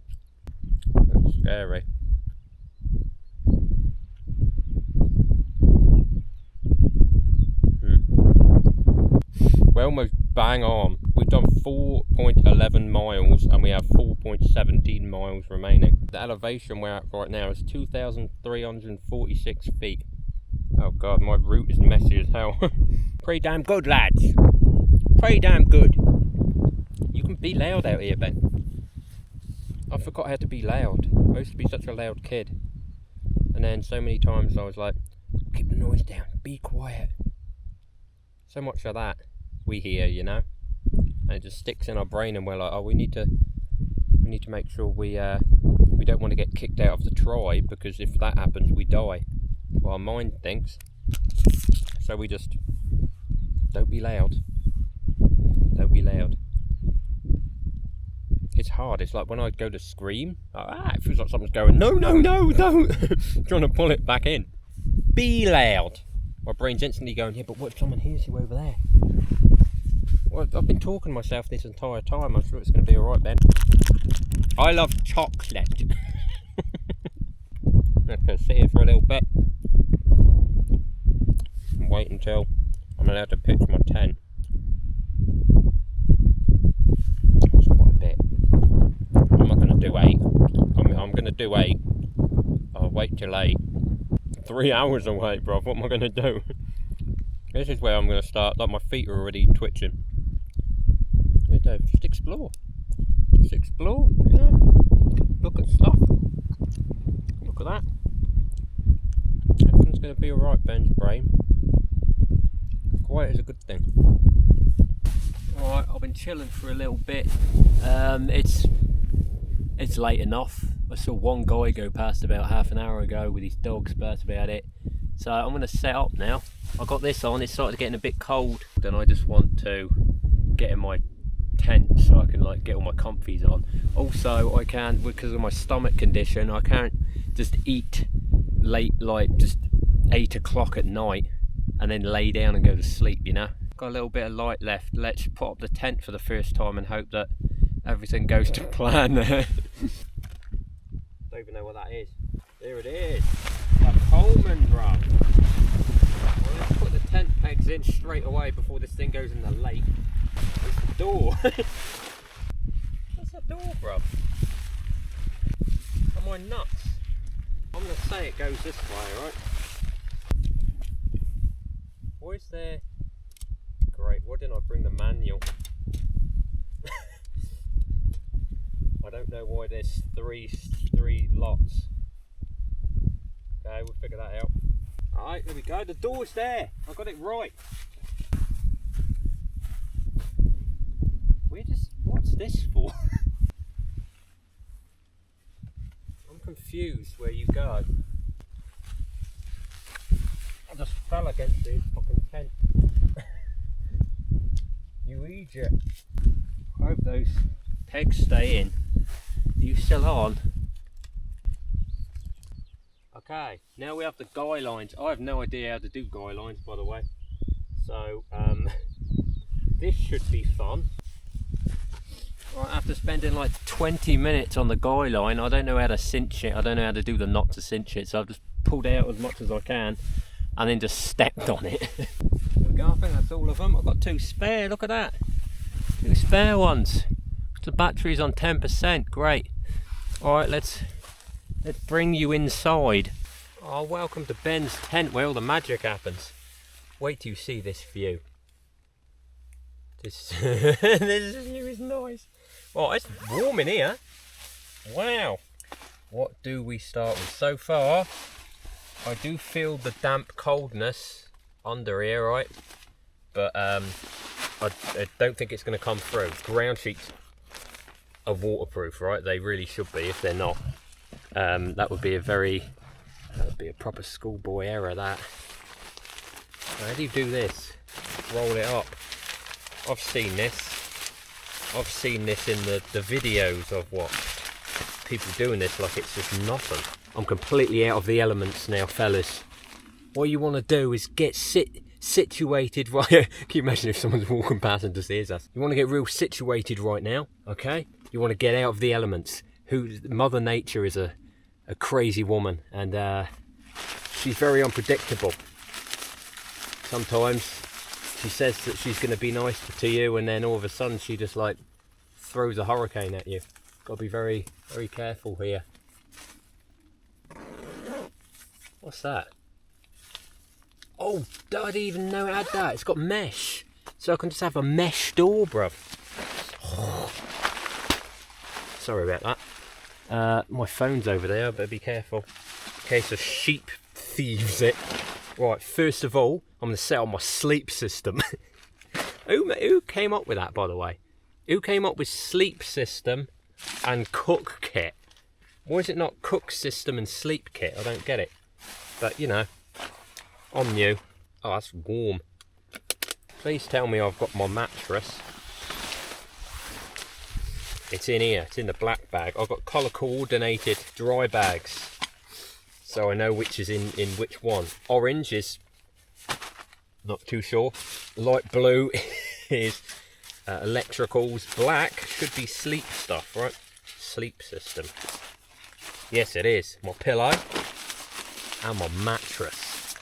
That's scary. We're almost bang on. We've done 4.11 miles and we have 4.17 miles remaining. The elevation we're at right now is 2,346 feet. Oh god, my route is messy as hell. Pretty damn good, lads. Pretty damn good. You can be loud out here, Ben. I forgot how to be loud. I used to be such a loud kid. And then so many times I was like, keep the noise down, be quiet. So much of that we hear, you know, and it just sticks in our brain, and we're like, oh, we need to make sure we don't want to get kicked out of the tribe, because if that happens we die. Well, our mind thinks. So we just don't be loud. Don't be loud. It's hard. It's like when I go to scream, it feels like something's going, no, trying to pull it back in. Be loud. My brain's instantly going, yeah, but what if someone hears you over there? Well, I've been talking to myself this entire time. I'm sure it's going to be alright, Ben. I love chocolate. Let's go sit here for a little bit and wait until I'm allowed to pitch my tent. That's quite a bit. I'm not going to do 8. I'm going to do 8. I'll wait till 8. 3 hours away, bro. What am I going to do? This is where I'm going to start. Like, my feet are already twitching. Just explore. Just explore, you know. Look at stuff. Look at that. Everything's going to be alright, Ben's brain. Quiet is a good thing. Alright, I've been chilling for a little bit. It's late enough. I saw one guy go past about half an hour ago with his dogs, but that's about it. So I'm going to set up now. I got this on, it started getting a bit cold. Then I just want to get in my tent so I can like get all my comfies on. Also, I can't, because of my stomach condition, I can't just eat late, like just 8 o'clock at night and then lay down and go to sleep, you know. Got a little bit of light left. Let's put up the tent for the first time and hope that everything goes to plan. Don't even know what that is. There it is. A Coleman, bruv. Well, let's put the tent pegs in straight away before this thing goes in the lake. Where's the door? What's the door, bruv? Am I nuts? I'm gonna say it goes this way, right? Why is there... Great, why didn't I bring the manual? I don't know why there's three lots. Okay, we'll figure that out. Alright, there we go, the door's there. I got it right. What's this for? I'm confused where you go. I just fell against the fucking tent. You idiot. I hope those pegs stay in. Are you still on? Okay, now we have the guy lines. I have no idea how to do guy lines, by the way. So, this should be fun. Right, after spending like 20 minutes on the guy line, I don't know how to cinch it. I don't know how to do the knot to cinch it. So I've just pulled out as much as I can and then just stepped on it. There we go, I think that's all of them. I've got 2 spare, look at that. 2 spare ones. The battery's on 10%, great. Alright, let's bring you inside. Oh, welcome to Ben's tent where all the magic happens. Wait till you see this view. This view is nice. Oh, it's warm in here. Wow. What do we start with? So far, I do feel the damp coldness under here, right? But I don't think it's going to come through. Ground sheets are waterproof, right? They really should be. If they're not, that would be a proper schoolboy error. That. How do you do this? Roll it up. I've seen this. I've seen this in the videos of what people doing this like it's just nothing. I'm completely out of the elements now, fellas. What you want to do is get situated right. Can you imagine if someone's walking past and just hears us? You want to get real situated right now, okay? You want to get out of the elements. Mother Nature is a crazy woman, and she's very unpredictable. Sometimes she says that she's going to be nice to you, and then all of a sudden she just like throws a hurricane at you. Got to be very, very careful here. What's that? Oh, I didn't even know it had that. It's got mesh, so I can just have a mesh door, bruv. Sorry about that. My phone's over there. I better be careful in case a sheep thieves it. Right, first of all, I'm going to set up my sleep system. Who came up with that, by the way? Who came up with sleep system and cook kit? Why is it not cook system and sleep kit? I don't get it. But, you know, I'm new. Oh, that's warm. Please tell me I've got my mattress. It's in here. It's in the black bag. I've got colour coordinated dry bags, so I know which is in which one. Orange is not too sure. Light blue is electricals. Black should be sleep stuff, right? Sleep system. Yes, it is. My pillow and my mattress.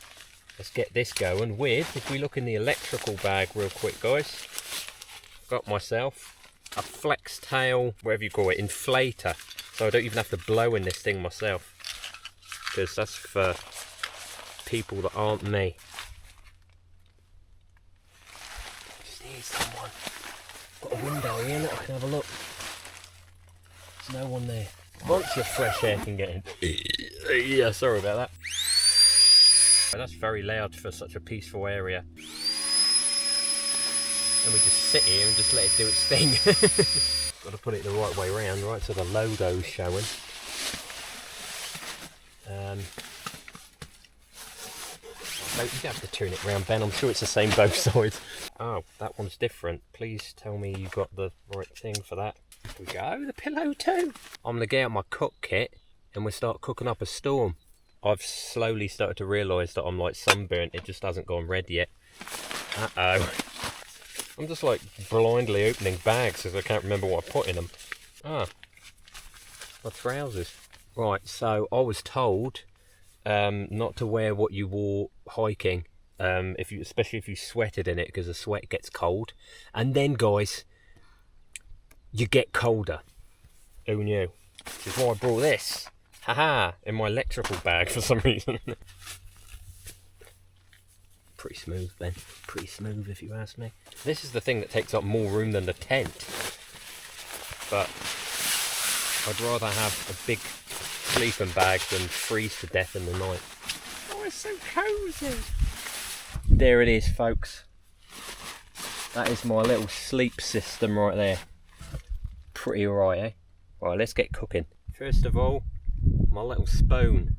Let's get this going with, if we look in the electrical bag real quick, guys, got myself a flex tail, whatever you call it, inflator, so I don't even have to blow in this thing myself, because that's for people that aren't me. Just need someone. Got a window here, look, I can have a look. There's no one there. Bunch of fresh air can get in. Yeah, sorry about that. That's very loud for such a peaceful area. And we just sit here and just let it do its thing. Got to put it the right way around, right, so the logo's showing. You don't have to turn it around, Ben. I'm sure it's the same both sides. Oh, that one's different. Please tell me you got the right thing for that. Here we go, the pillow too. I'm going to get out my cook kit and we'll start cooking up a storm. I've slowly started to realise that I'm like sunburnt. It just hasn't gone red yet. Uh-oh. I'm just like blindly opening bags because I can't remember what I put in them. Ah, my trousers. Right, so I was told not to wear what you wore hiking especially if you sweated in it, because the sweat gets cold. And then, guys, you get colder. Who knew? Which is why I brought this. Haha, in my electrical bag for some reason. Pretty smooth, Ben. Pretty smooth, if you ask me. This is the thing that takes up more room than the tent. But I'd rather have a big sleeping bag than freeze to death in the night. Oh, it's so cosy. There it is, folks. That is my little sleep system right there. Pretty alright, eh? Right, let's get cooking. First of all, my little spoon.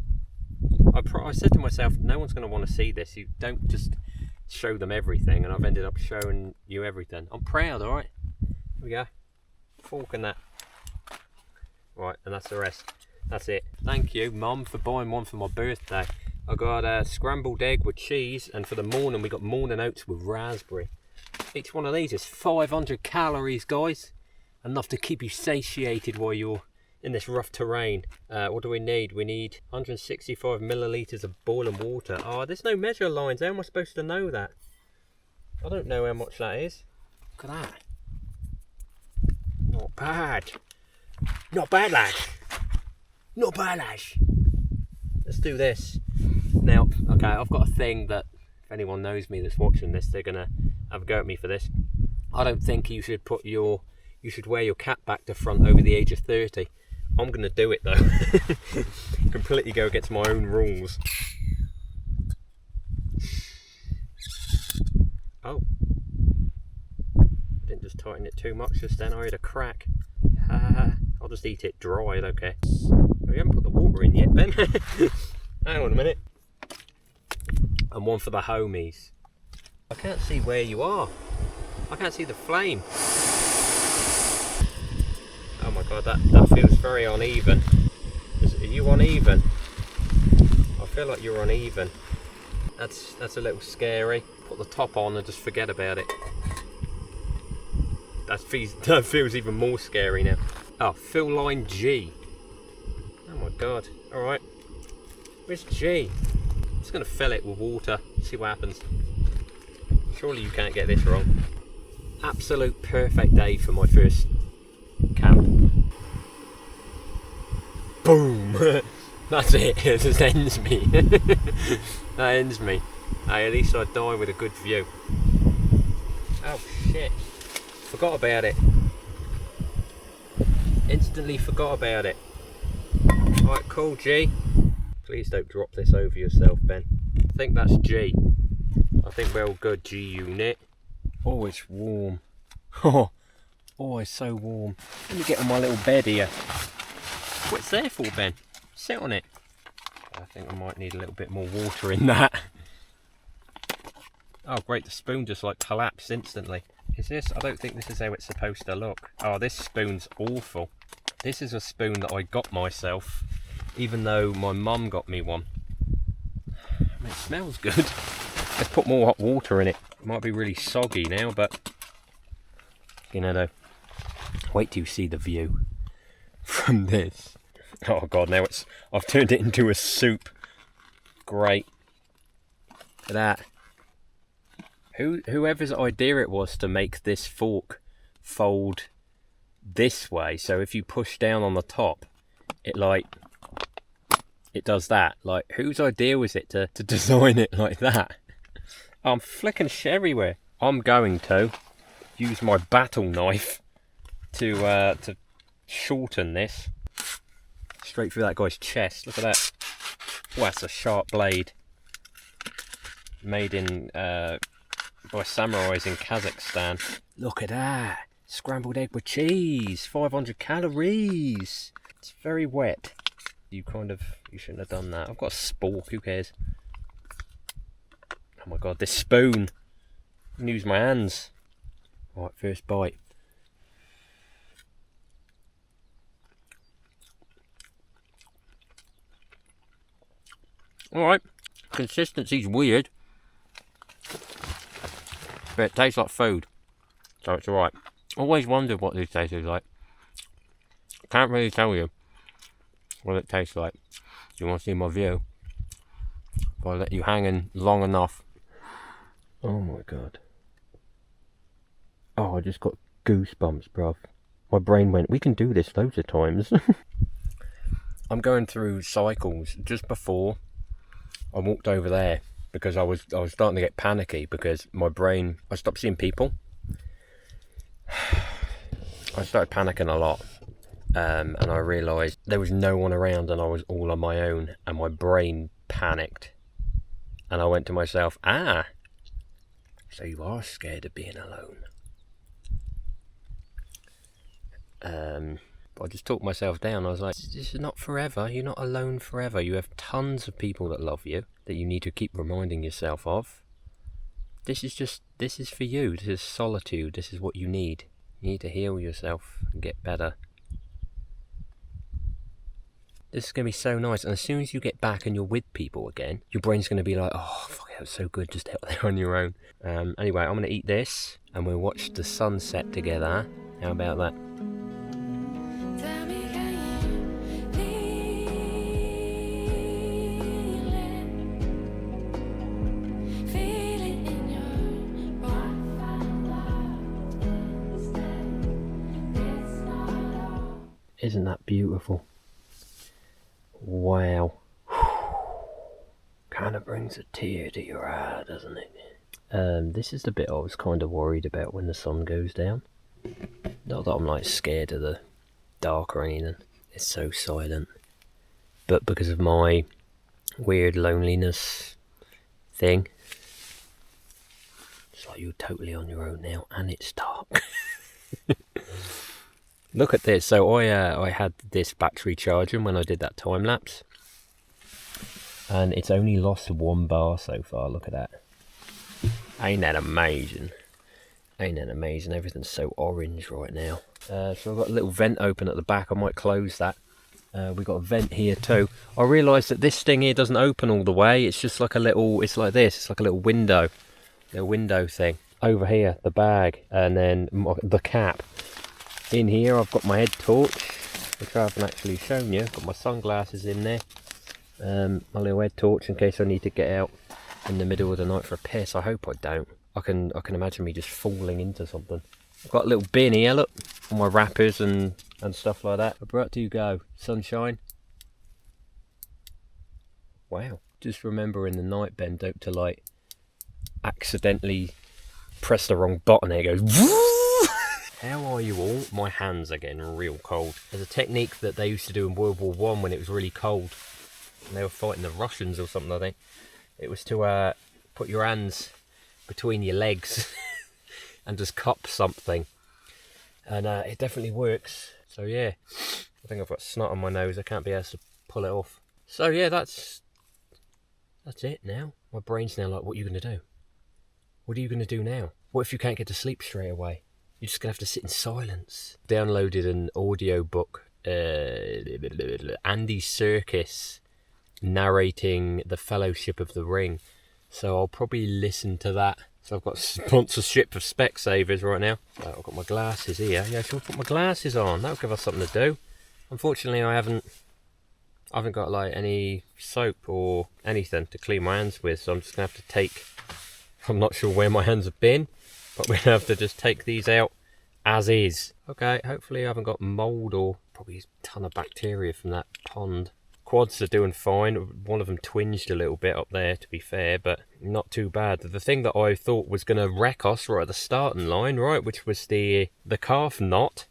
I said to myself, no one's going to want to see this. You don't just show them everything, and I've ended up showing you everything. I'm proud, alright? Here we go. Fork and that. Right, and that's the rest. That's it. Thank you, Mum, for buying one for my birthday. I got a scrambled egg with cheese, and for the morning we got morning oats with raspberry. Each one of these is 500 calories, guys. Enough to keep you satiated while you're in this rough terrain. What do we need? We need 165 millilitres of boiling water. Oh, there's no measure lines. How am I supposed to know that? I don't know how much that is. Look at that. Not bad. Not bad, lads. Not bad, lads. Let's do this. Now, okay, I've got a thing that if anyone knows me that's watching this, they're gonna have a go at me for this. I don't think you should wear your cap back to front over the age of 30. I'm gonna do it though. Completely go against my own rules. Oh, I didn't just tighten it too much just then. I heard a crack. I'll just eat it dry, okay. We haven't put the water in yet, Ben. Hang on a minute. And one for the homies. I can't see where you are. I can't see the flame. Oh my god, that feels very uneven. Are you uneven? I feel like you're uneven. That's a little scary. Put the top on and just forget about it. That feels even more scary now. Oh, fill line G. Oh my god. Alright. Where's G? I'm just going to fill it with water. See what happens. Surely you can't get this wrong. Absolute perfect day for my first camp. Boom! That's it. It just ends me. That ends me. Hey, at least I die with a good view. Oh shit. Forgot about it. Instantly forgot about it. Alright, cool, G. Please don't drop this over yourself, Ben. I think that's G. I think we're all good, G unit. Oh, it's warm. Oh, it's so warm. Let me get on my little bed here. What's there for, Ben? Sit on it. I think I might need a little bit more water in that. Oh great, the spoon just like collapsed instantly. Is this? I don't think this is how it's supposed to look. Oh, this spoon's awful. This is a spoon that I got myself, even though my mum got me one. I mean, it smells good. Let's put more hot water in it. It might be really soggy now, but you know though. Wait till you see the view from this. Oh god, now I've turned it into a soup. Great. Look at that. Whoever's idea it was to make this fork fold this way, so if you push down on the top, it does that. Like, whose idea was it to design it like that? I'm flicking shit everywhere. I'm going to use my battle knife to shorten this. Straight through that guy's chest. Look at that. Oh, that's a sharp blade. Made in by samurais in Kazakhstan. Look at that. Scrambled egg with cheese. 500 calories. It's very wet. You shouldn't have done that. I've got a spork. Who cares? Oh my god, this spoon. I can use my hands. Alright, first bite. Alright, consistency's weird, but it tastes like food, so it's alright. Always wondered what this tastes like. Can't really tell you what it tastes like. Do you want to see my view? If I let you hang in long enough, Oh my god. Oh, I just got goosebumps, bruv. My brain went, we can do this loads of times. I'm going through cycles. Just before I walked over there, because I was starting to get panicky because my brain, I stopped seeing people. I started panicking a lot, and I realised there was no one around and I was all on my own, and my brain panicked. And I went to myself, so you are scared of being alone. But I just talked myself down. I was like, this is not forever. You're not alone forever. You have tons of people that love you that you need to keep reminding yourself of. This is for you. This is solitude. This is what you need. You need to heal yourself and get better. This is going to be so nice. And as soon as you get back and you're with people again, your brain's going to be like, oh, fuck, it was so good just out there on your own. Anyway, I'm going to eat this and we'll watch the sunset together. How about that? Isn't that beautiful? Wow. Kind of brings a tear to your eye, doesn't it? This is the bit I was kind of worried about when the sun goes down. Not that I'm like scared of the dark or anything. It's so silent. But because of my weird loneliness thing, it's like you're totally on your own now and it's dark. Look at this. So I had this battery charging when I did that time lapse, and it's only lost 1 bar so far. Look at that. Ain't that amazing? Ain't that amazing? Everything's so orange right now. So I've got a little vent open at the back. I might close that. We've got a vent here too. I realised that this thing here doesn't open all the way. It's just like a little, it's like this. It's like a little window thing. Over here, the bag, and then the cap. In here I've got my head torch, which I haven't actually shown you. Got my sunglasses in there. My little head torch in case I need to get out in the middle of the night for a piss. I hope I don't. I can imagine me just falling into something. I've got a little bin here, look, for my wrappers and stuff like that. Where do you go? Sunshine? Wow. Just remember in the night, Ben, don't to like accidentally press the wrong button and it goes. How are you all? My hands are getting real cold. There's a technique that they used to do in World War One when it was really cold. And they were fighting the Russians or something, I think. It was to put your hands between your legs and just cup something. And it definitely works. So yeah, I think I've got snot on my nose. I can't be able to pull it off. So yeah, that's it now. My brain's now like, what are you going to do? What are you going to do now? What if you can't get to sleep straight away? You're just going to have to sit in silence. Downloaded an audio book, Andy Serkis narrating The Fellowship of the Ring. So I'll probably listen to that. So I've got sponsorship of Specsavers right now. I've got my glasses here. Yeah, shall I put my glasses on? That'll give us something to do. Unfortunately, I haven't got like any soap or anything to clean my hands with. So I'm just going to have to take... I'm not sure where my hands have been. But we're going to have to just take these out as is. Okay, hopefully I haven't got mould or probably a ton of bacteria from that pond. Quads are doing fine. One of them twinged a little bit up there, to be fair, but not too bad. The thing that I thought was going to wreck us right at the starting line, right, which was the calf knot,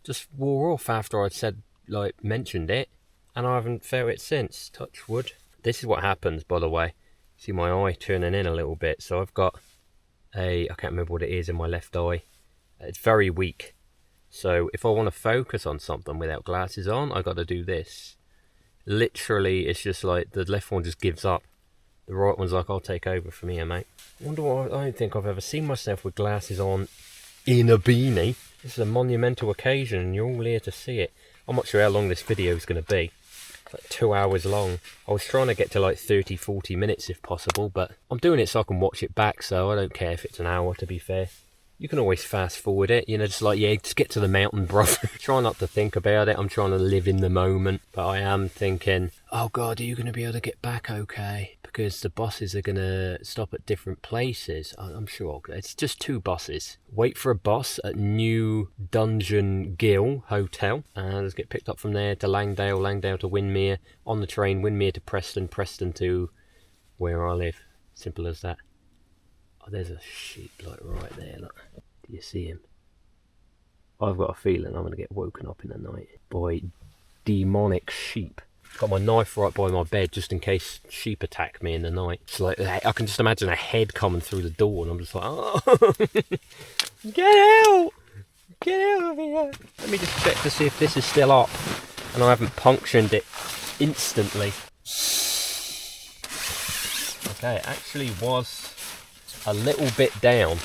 just wore off after I'd mentioned it, and I haven't felt it since. Touch wood. This is what happens, by the way. See my eye turning in a little bit, so I've got I can't remember what it is in my left eye. It's very weak. So if I want to focus on something without glasses on, I got to do this. Literally, it's just like the left one just gives up. The right one's like, I'll take over from here, mate. I don't think I've ever seen myself with glasses on in a beanie. This is a monumental occasion and you're all here to see it. I'm not sure how long this video is going to be. Like 2 hours long. I was trying to get to like 30-40 minutes if possible, but I'm doing it so I can watch it back, so I don't care if it's an hour, to be fair. You can always fast forward it, you know, just like, yeah, just get to the mountain, bro. Try not to think about it. I'm trying to live in the moment, but I am thinking, oh God, are you going to be able to get back okay? because the buses are going to stop at different places. I'm sure it's just 2 buses. Wait for a bus at New Dungeon Gill Hotel, and let's get picked up from there to Langdale, Langdale to Windermere, on the train, Windermere to Preston, Preston to where I live. Simple as that. Oh, there's a sheep like right there, look. Do you see him? I've got a feeling I'm going to get woken up in the night by demonic sheep. Got my knife right by my bed just in case sheep attack me in the night. It's like, I can just imagine a head coming through the door, and I'm just like, oh, get out! Get out of here! Let me just check to see if this is still up and I haven't punctured it instantly. Okay, it actually was a little bit down.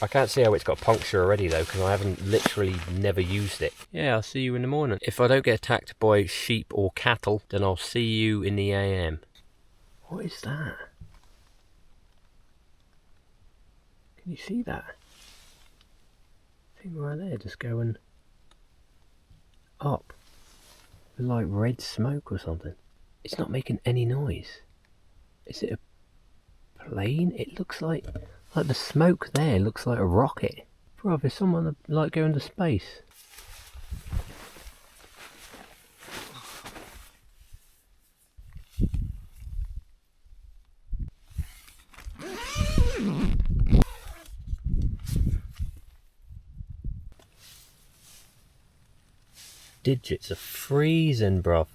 I can't see how it's got puncture already though, because I haven't literally never used it. Yeah, I'll see you in the morning. If I don't get attacked by sheep or cattle, then I'll see you in the AM. What is that? Can you see that? Thing right there just going up. Like red smoke or something. It's not making any noise. Is it a plane? It looks like the smoke there looks like a rocket. Bro, there's someone like going to space. Digits are freezing, bruv.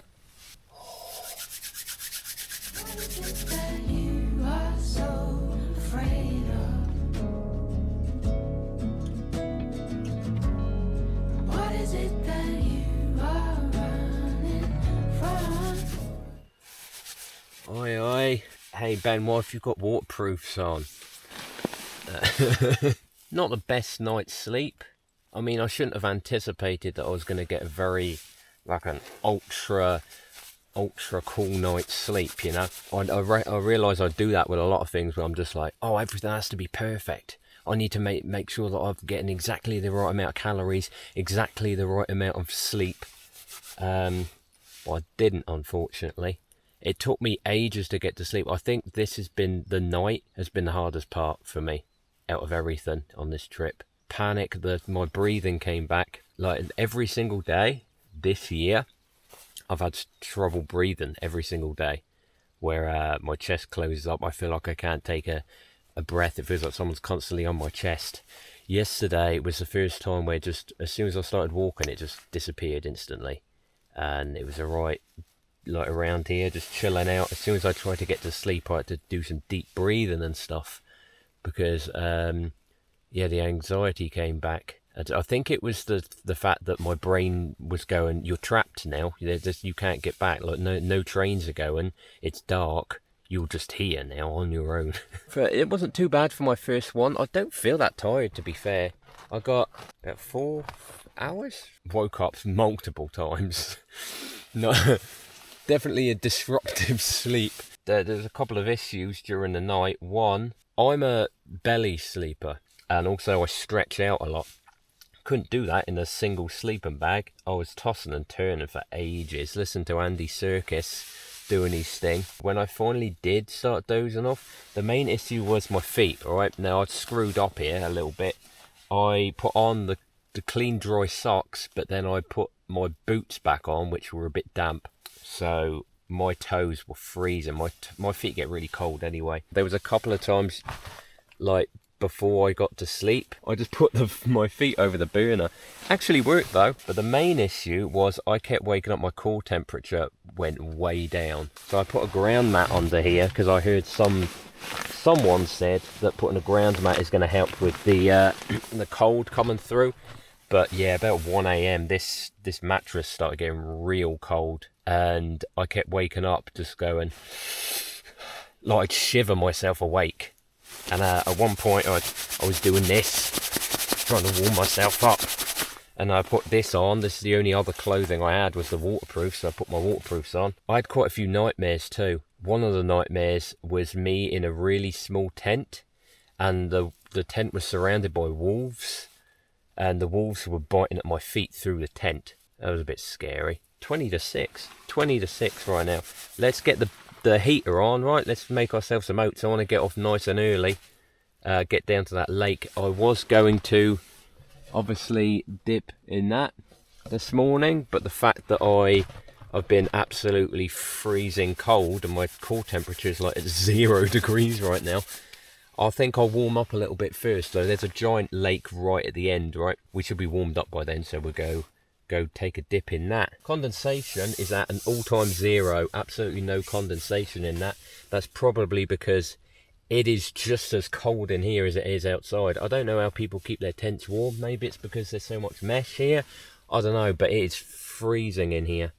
Oi, oi. Hey Ben, what if you've got waterproofs on? Not the best night's sleep. I mean, I shouldn't have anticipated that I was going to get a very, like an ultra cool night's sleep, you know. I realise I do that with a lot of things where I'm just like, oh, everything has to be perfect. I need to make sure that I'm getting exactly the right amount of calories, exactly the right amount of sleep. Well, I didn't, unfortunately. It took me ages to get to sleep. I think the night has been the hardest part for me out of everything on this trip. Panic, my breathing came back. Like every single day this year, I've had trouble breathing every single day. Where my chest closes up, I feel like I can't take a breath. It feels like someone's constantly on my chest. Yesterday was the first time where just as soon as I started walking, it just disappeared instantly. And it was alright, like around here, just chilling out. As soon as I tried to get to sleep, I had to do some deep breathing and stuff. Because, yeah, the anxiety came back. I think it was the fact that my brain was going, you're trapped now. You can't get back. Like no trains are going. It's dark. You're just here now on your own. It wasn't too bad for my first one. I don't feel that tired, to be fair. I got about 4 hours. Woke up multiple times. No, definitely a disruptive sleep. There's a couple of issues during the night. One, I'm a belly sleeper, and also I stretch out a lot. Couldn't do that in a single sleeping bag. I was tossing and turning for ages. Listen to Andy Serkis doing his thing. When I finally did start dozing off, the main issue was my feet. Alright, now I'd screwed up here a little bit. I put on the clean dry socks, but then I put my boots back on, which were a bit damp. So my toes were freezing. My feet get really cold anyway. There was a couple of times, like before I got to sleep, I just put my feet over the burner. Actually worked though, but the main issue was I kept waking up. My core temperature went way down. So I put a ground mat under here because I heard someone said that putting a ground mat is going to help with the cold coming through. But yeah, about 1 a.m. this mattress started getting real cold, and I kept waking up just going, like I'd shiver myself awake. And at one point I was doing this, trying to warm myself up, and I put this on. This is the only other clothing I had was the waterproof, so I put my waterproofs on. I had quite a few nightmares too. One of the nightmares was me in a really small tent, and the tent was surrounded by wolves, and the wolves were biting at my feet through the tent. That was a bit scary. 20 to 6 right now. Let's get the the heater on, right? Let's make ourselves some oats. I want to get off nice and early, get down to that lake. I was going to obviously dip in that this morning, but the fact that I've been absolutely freezing cold and my core temperature is like at 0 degrees right now, I think I'll warm up a little bit first. So there's a giant lake right at the end, right? We should be warmed up by then, so we'll go take a dip in that. Condensation is at an all-time 0. Absolutely no condensation in that. That's probably because it is just as cold in here as it is outside. I don't know how people keep their tents warm. Maybe it's because there's so much mesh here. I don't know, but it is freezing in here.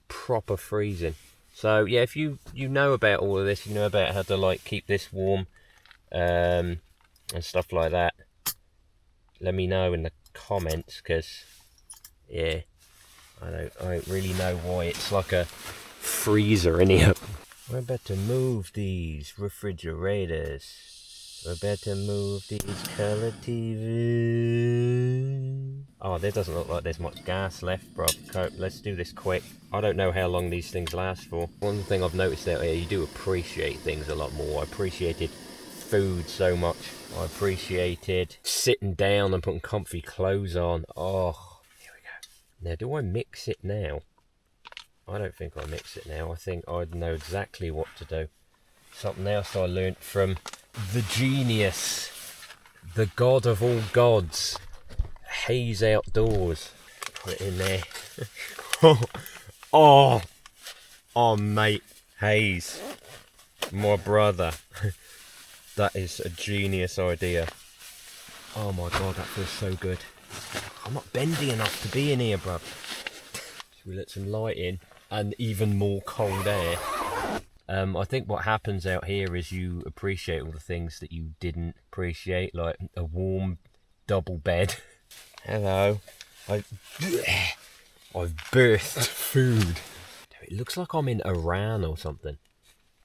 Proper freezing. So yeah, if you know about all of this, you know about how to like keep this warm and stuff like that, let me know in the comments, because yeah, I don't really know why it's like a freezer in here. We're about to move these refrigerators. We're about to move these color TVs. Oh, there doesn't look like there's much gas left, bro. Let's do this quick. I don't know how long these things last for. One thing I've noticed out here, you do appreciate things a lot more. I appreciated food so much. I appreciated sitting down and putting comfy clothes on. Oh, here we go. Now, do I mix it now? I don't think I mix it now. I think I know exactly what to do. Something else I learnt from the genius, the god of all gods, Hayes Outdoors. Put it in there. oh, mate, Hayes, my brother. That is a genius idea. Oh my god, that feels so good. I'm not bendy enough to be in here, bruv. Should we let some light in? And even more cold air. I think what happens out here is you appreciate all the things that you didn't appreciate, like a warm double bed. Hello. I've birthed food. It looks like I'm in Iran or something.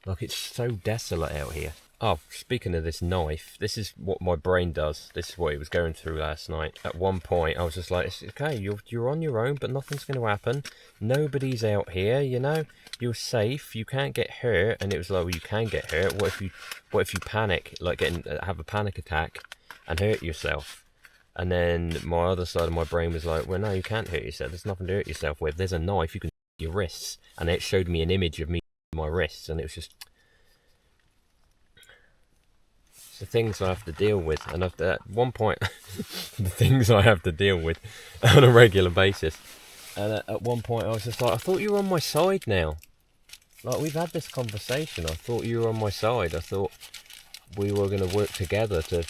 Like it's so desolate out here. Oh, speaking of this knife, this is what my brain does. This is what it was going through last night. At one point, I was just like, okay, you're on your own, but nothing's going to happen. Nobody's out here, you know. You're safe. You can't get hurt. And it was like, well, you can get hurt. What if you panic, like have a panic attack and hurt yourself? And then my other side of my brain was like, well, no, you can't hurt yourself. There's nothing to hurt yourself with. There's a knife. You can your wrists. And it showed me an image of me my wrists, and it was just the things I have to deal with. And at one point, the things I have to deal with on a regular basis. And at one point, I was just like, I thought you were on my side now. Like, we've had this conversation. I thought you were on my side. I thought we were going to work together to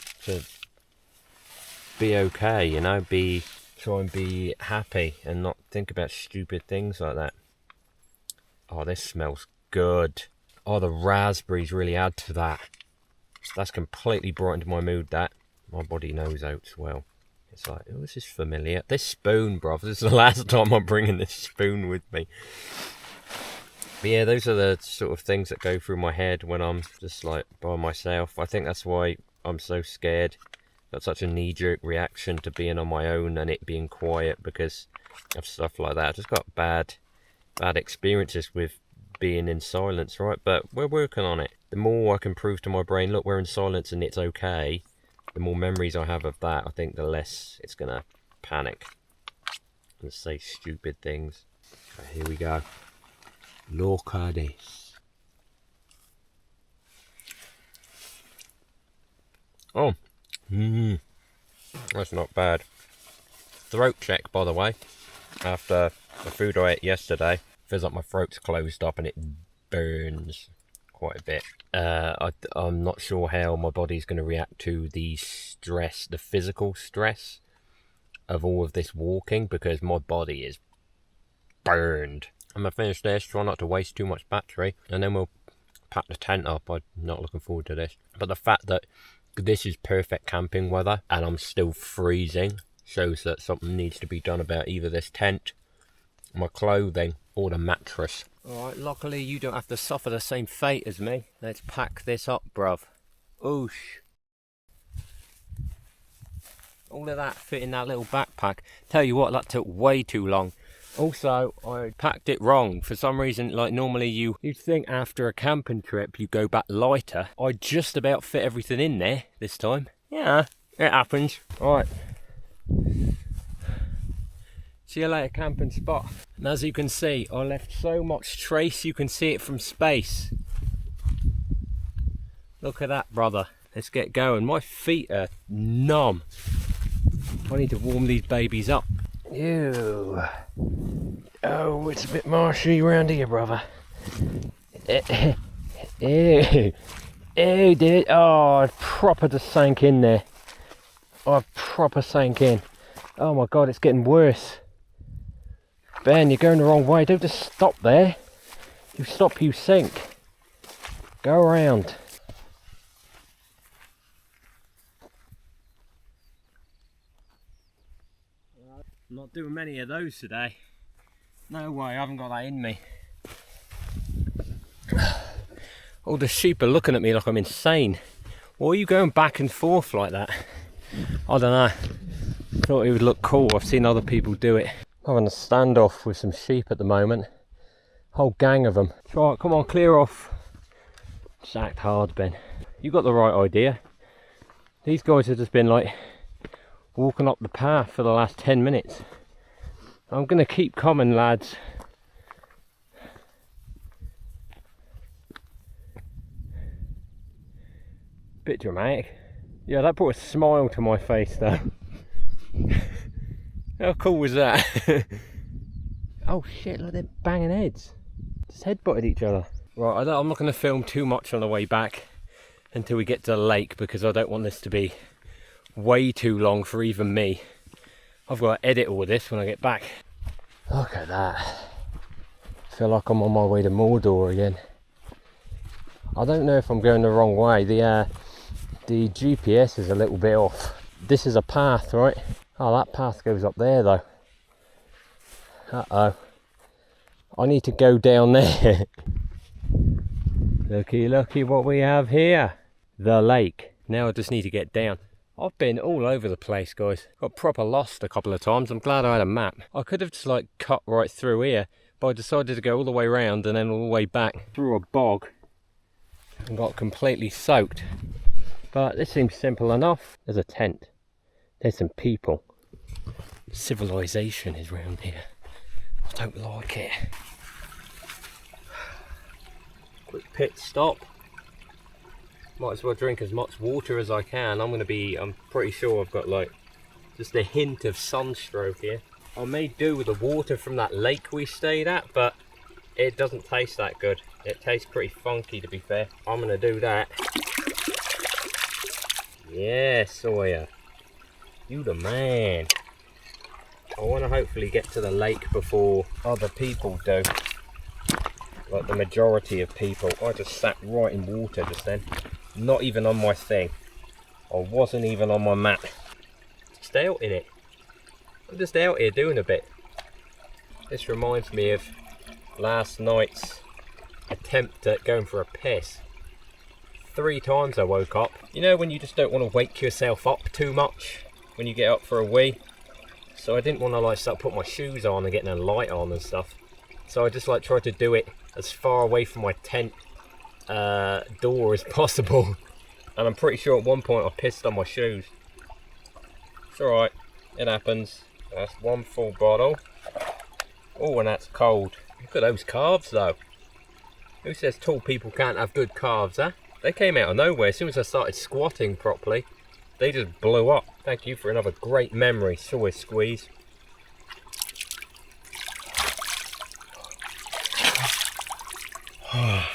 be okay, you know, try and be happy and not think about stupid things like that. Oh, this smells good. Oh, the raspberries really add to that. That's completely brightened my mood, that. My body knows oats well. It's like, oh, this is familiar. This spoon, bruv. This is the last time I'm bringing this spoon with me. But yeah, those are the sort of things that go through my head when I'm just like by myself. I think that's why I'm so scared. Got such a knee-jerk reaction to being on my own and it being quiet because of stuff like that. I just got bad experiences with being in silence, right? But we're working on it. The more I can prove to my brain, look, we're in silence and it's okay, the more memories I have of that, I think the less it's gonna panic and say stupid things. Okay, here we go. Look at this. Oh, that's not bad. Throat check, by the way, after the food I ate yesterday. Feels like my throat's closed up and it burns quite a bit. I'm not sure how my body's going to react to the stress, the physical stress of all of this walking, because my body is burned. I'm going to finish this, try not to waste too much battery, and then we'll pack the tent up. I'm not looking forward to this. But the fact that this is perfect camping weather and I'm still freezing shows that something needs to be done about either this tent, my clothing, or the mattress. Alright, luckily you don't have to suffer the same fate as me. Let's pack this up, bruv. Oosh. All of that fit in that little backpack. Tell you what, that took way too long. Also, I packed it wrong. For some reason, like normally you'd think after a camping trip you go back lighter. I just about fit everything in there this time. Yeah, it happens. Alright. See you later, camping spot. And as you can see, I left so much trace you can see it from space. Look at that, brother. Let's get going. My feet are numb. I need to warm these babies up. Ew. Oh, it's a bit marshy around here, brother. Ew. Ew, dude. Oh, I've proper just sank in there. I've proper sank in. Oh my god, it's getting worse. Ben, you're going the wrong way. Don't just stop there. You stop, you sink. Go around. I'm not doing many of those today. No way, I haven't got that in me. All the sheep are looking at me like I'm insane. Why are you going back and forth like that? I don't know. Thought it would look cool. I've seen other people do it. I'm having a standoff with some sheep at the moment. Whole gang of them. Right, come on, clear off. Just act hard, Ben. You got the right idea. These guys have just been like walking up the path for the last 10 minutes. I'm gonna keep coming, lads. Bit dramatic. Yeah, that brought a smile to my face though. How cool was that? Oh shit, look, they're banging heads. Just headbutted each other. Right, I'm not going to film too much on the way back until we get to the lake, because I don't want this to be way too long for even me. I've got to edit all of this when I get back. Look at that. I feel like I'm on my way to Mordor again. I don't know if I'm going the wrong way. The GPS is a little bit off. This is a path, right? Oh, that path goes up there though. Uh-oh. I need to go down there. Looky, looky what we have here. The lake. Now I just need to get down. I've been all over the place, guys. Got proper lost a couple of times. I'm glad I had a map. I could have just like cut right through here, but I decided to go all the way around and then all the way back through a bog and got completely soaked. But this seems simple enough. There's a tent. There's some people. Civilization is round here. I don't like it. Quick pit stop. Might as well drink as much water as I can. I'm pretty sure I've got like just a hint of sunstroke here. I may do with the water from that lake we stayed at, but it doesn't taste that good. It tastes pretty funky, to be fair. I'm gonna do that. Yeah, Sawyer. You the man. I want to hopefully get to the lake before other people do. Like the majority of people. I just sat right in water just then. Not even on my thing. I wasn't even on my map. Just out in it. I'm just out here doing a bit. This reminds me of last night's attempt at going for a piss. 3 times I woke up. You know when you just don't want to wake yourself up too much when you get up for a wee? So I didn't want to like start putting my shoes on and getting a light on and stuff. So I just like tried to do it as far away from my tent door as possible. And I'm pretty sure at one point I pissed on my shoes. It's alright, it happens. That's 1 full bottle. Oh, and that's cold. Look at those calves though. Who says tall people can't have good calves, huh? They came out of nowhere. As soon as I started squatting properly, they just blew up. Thank you for another great memory, Soy Squeeze. Oh,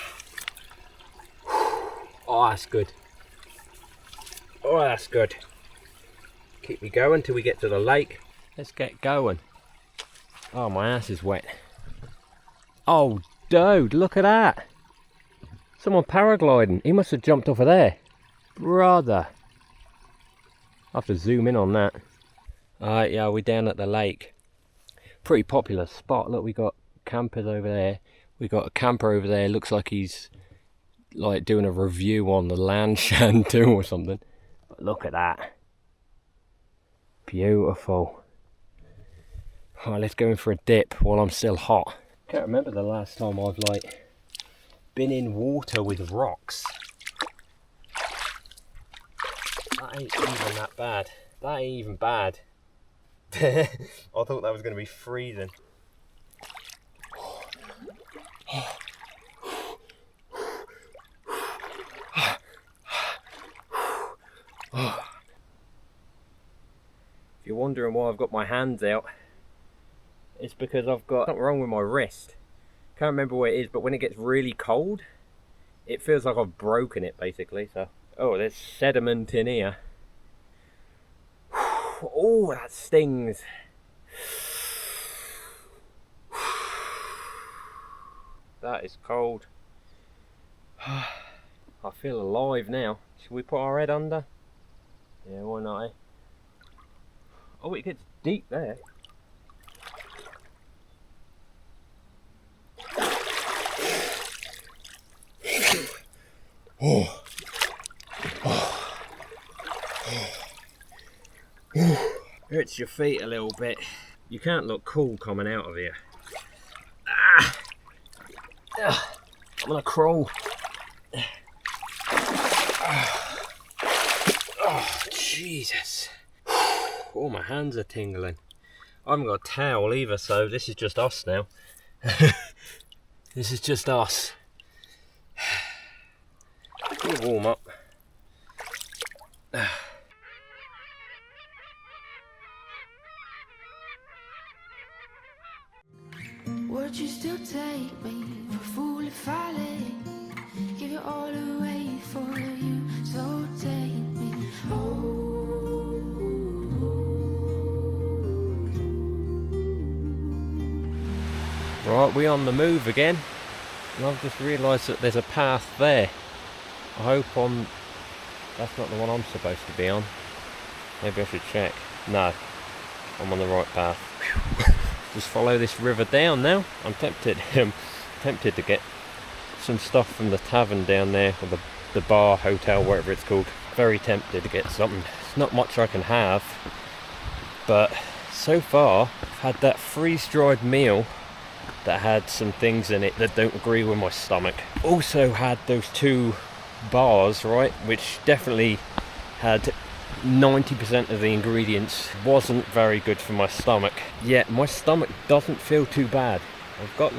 that's good. Oh, that's good. Keep me going till we get to the lake. Let's get going. Oh, my ass is wet. Oh, dude, look at that. Someone paragliding. He must have jumped off of there. Brother. I'll have to zoom in on that. Alright, yeah, we're down at the lake. Pretty popular spot. Look, we got campers over there. We got a camper over there. Looks like he's like doing a review on the land shanty or something. But look at that. Beautiful. Alright, let's go in for a dip while I'm still hot. Can't remember the last time I've like been in water with rocks. That ain't even that bad. That ain't even bad. I thought that was going to be freezing. If you're wondering why I've got my hands out, it's because I've got something wrong with my wrist. Can't remember what it is, but when it gets really cold, it feels like I've broken it basically. So, oh, there's sediment in here. Oh, that stings. That is cold. I feel alive now. Should we put our head under? Yeah, why not, eh? Oh, it gets deep there. Oh. Hurts your feet a little bit. You can't look cool coming out of here. Ah. I'm gonna crawl. Oh, Jesus. Oh, my hands are tingling. I haven't got a towel either, so this is just us now. This is just us. We'll warm up. Would you still take me for a fool if I let give you all away for you? So take me home. Right, we're on the move again, and I've just realised that there's a path there. I hope that's not the one I'm supposed to be on. Maybe I should check. No, I'm on the right path. Just follow this river down now. I'm tempted. Tempted to get some stuff from the tavern down there, or the bar, hotel, whatever it's called. Very tempted to get something. It's not much I can have, but so far I've had that freeze-dried meal that had some things in it that don't agree with my stomach. Also had those 2 bars, right, which definitely had 90% of the ingredients. Wasn't very good for my stomach. Yet my stomach doesn't feel too bad. I've got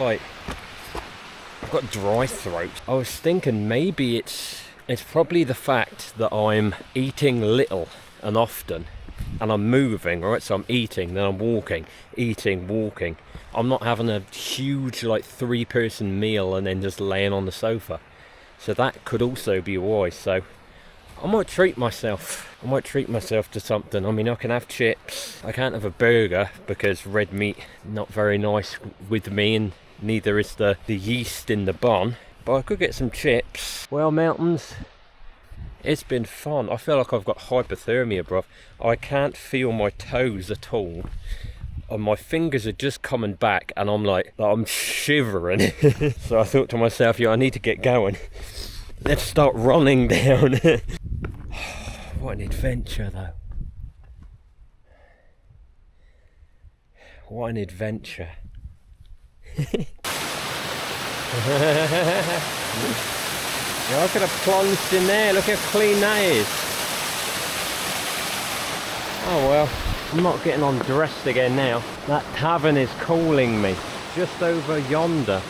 dry throat. I was thinking maybe it's probably the fact that I'm eating little and often, and I'm moving, right? So I'm eating, then I'm walking, eating, walking. I'm not having a huge like 3-person meal and then just laying on the sofa. So that could also be why. So I might treat myself. I might treat myself to something. I mean, I can have chips. I can't have a burger because red meat not very nice with me, and neither is the yeast in the bun. But I could get some chips. Well, mountains, it's been fun. I feel like I've got hypothermia, bruv. I can't feel my toes at all. And my fingers are just coming back, and I'm shivering. So I thought to myself, yeah, I need to get going. Let's start running down. What an adventure, though. What an adventure. Yeah, I could have plunged in there. Look how clean that is. Oh well, I'm not getting undressed again now. That tavern is calling me. Just over yonder.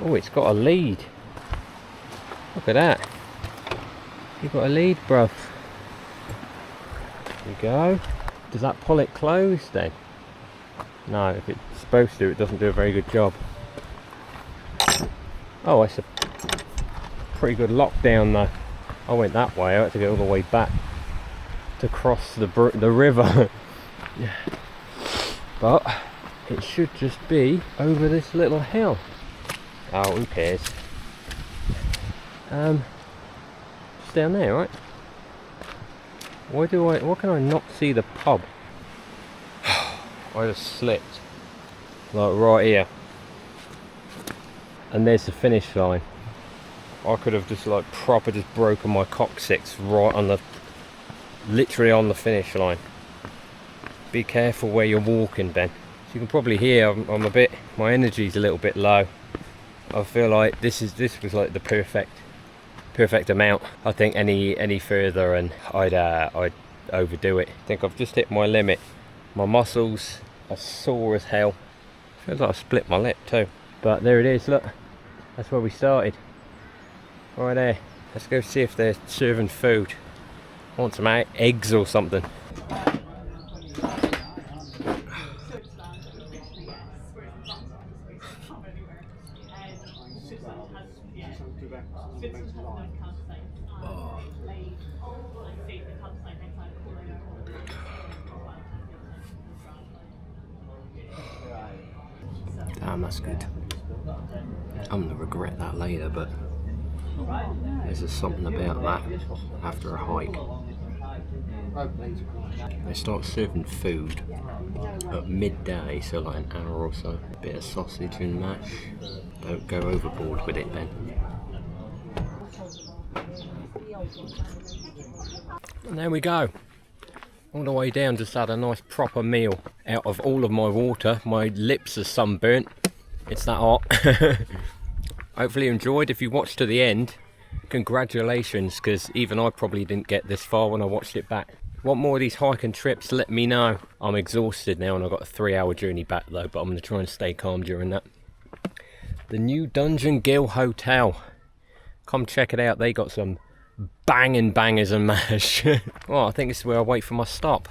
Oh, it's got a lead. Look at that. You've got a lead, bruv. There you go. Does that pull it closed then? No, if it's supposed to, it doesn't do a very good job. Oh, it's a pretty good lockdown though. I went that way, I had to go all the way back to cross the river. Yeah. But it should just be over this little hill. Oh, who cares? Just down there, right? Why can I not see the pub? I just slipped. Like right here. And there's the finish line. I could have just like proper just broken my coccyx right on the, literally on the finish line. Be careful where you're walking, Ben. As you can probably hear, my energy's a little bit low. I feel like this was like the perfect amount. I think any further and I'd overdo it. I think I've just hit my limit. My muscles are sore as hell. Feels like I split my lip too. But there it is, look. That's where we started. Right there. Let's go see if they're serving food. I want some eggs or something. Damn, that's good. I'm gonna regret that later, but there's just something about that after a hike. They start serving food at midday, so like an hour or so. A bit of sausage and mash. Don't go overboard with it then. And there we go. All the way down, just had a nice proper meal. Out of all of my water, my lips are sunburnt. It's that hot. Hopefully you enjoyed. If you watched to the end, congratulations, because even I probably didn't get this far when I watched it back. Want more of these hiking trips, let me know. I'm exhausted now and I've got a 3-hour journey back though, but I'm going to try and stay calm during that. The new Dungeon Gill Hotel. Come check it out, they got some banging bangers and mash. Well, I think this is where I wait for my stop.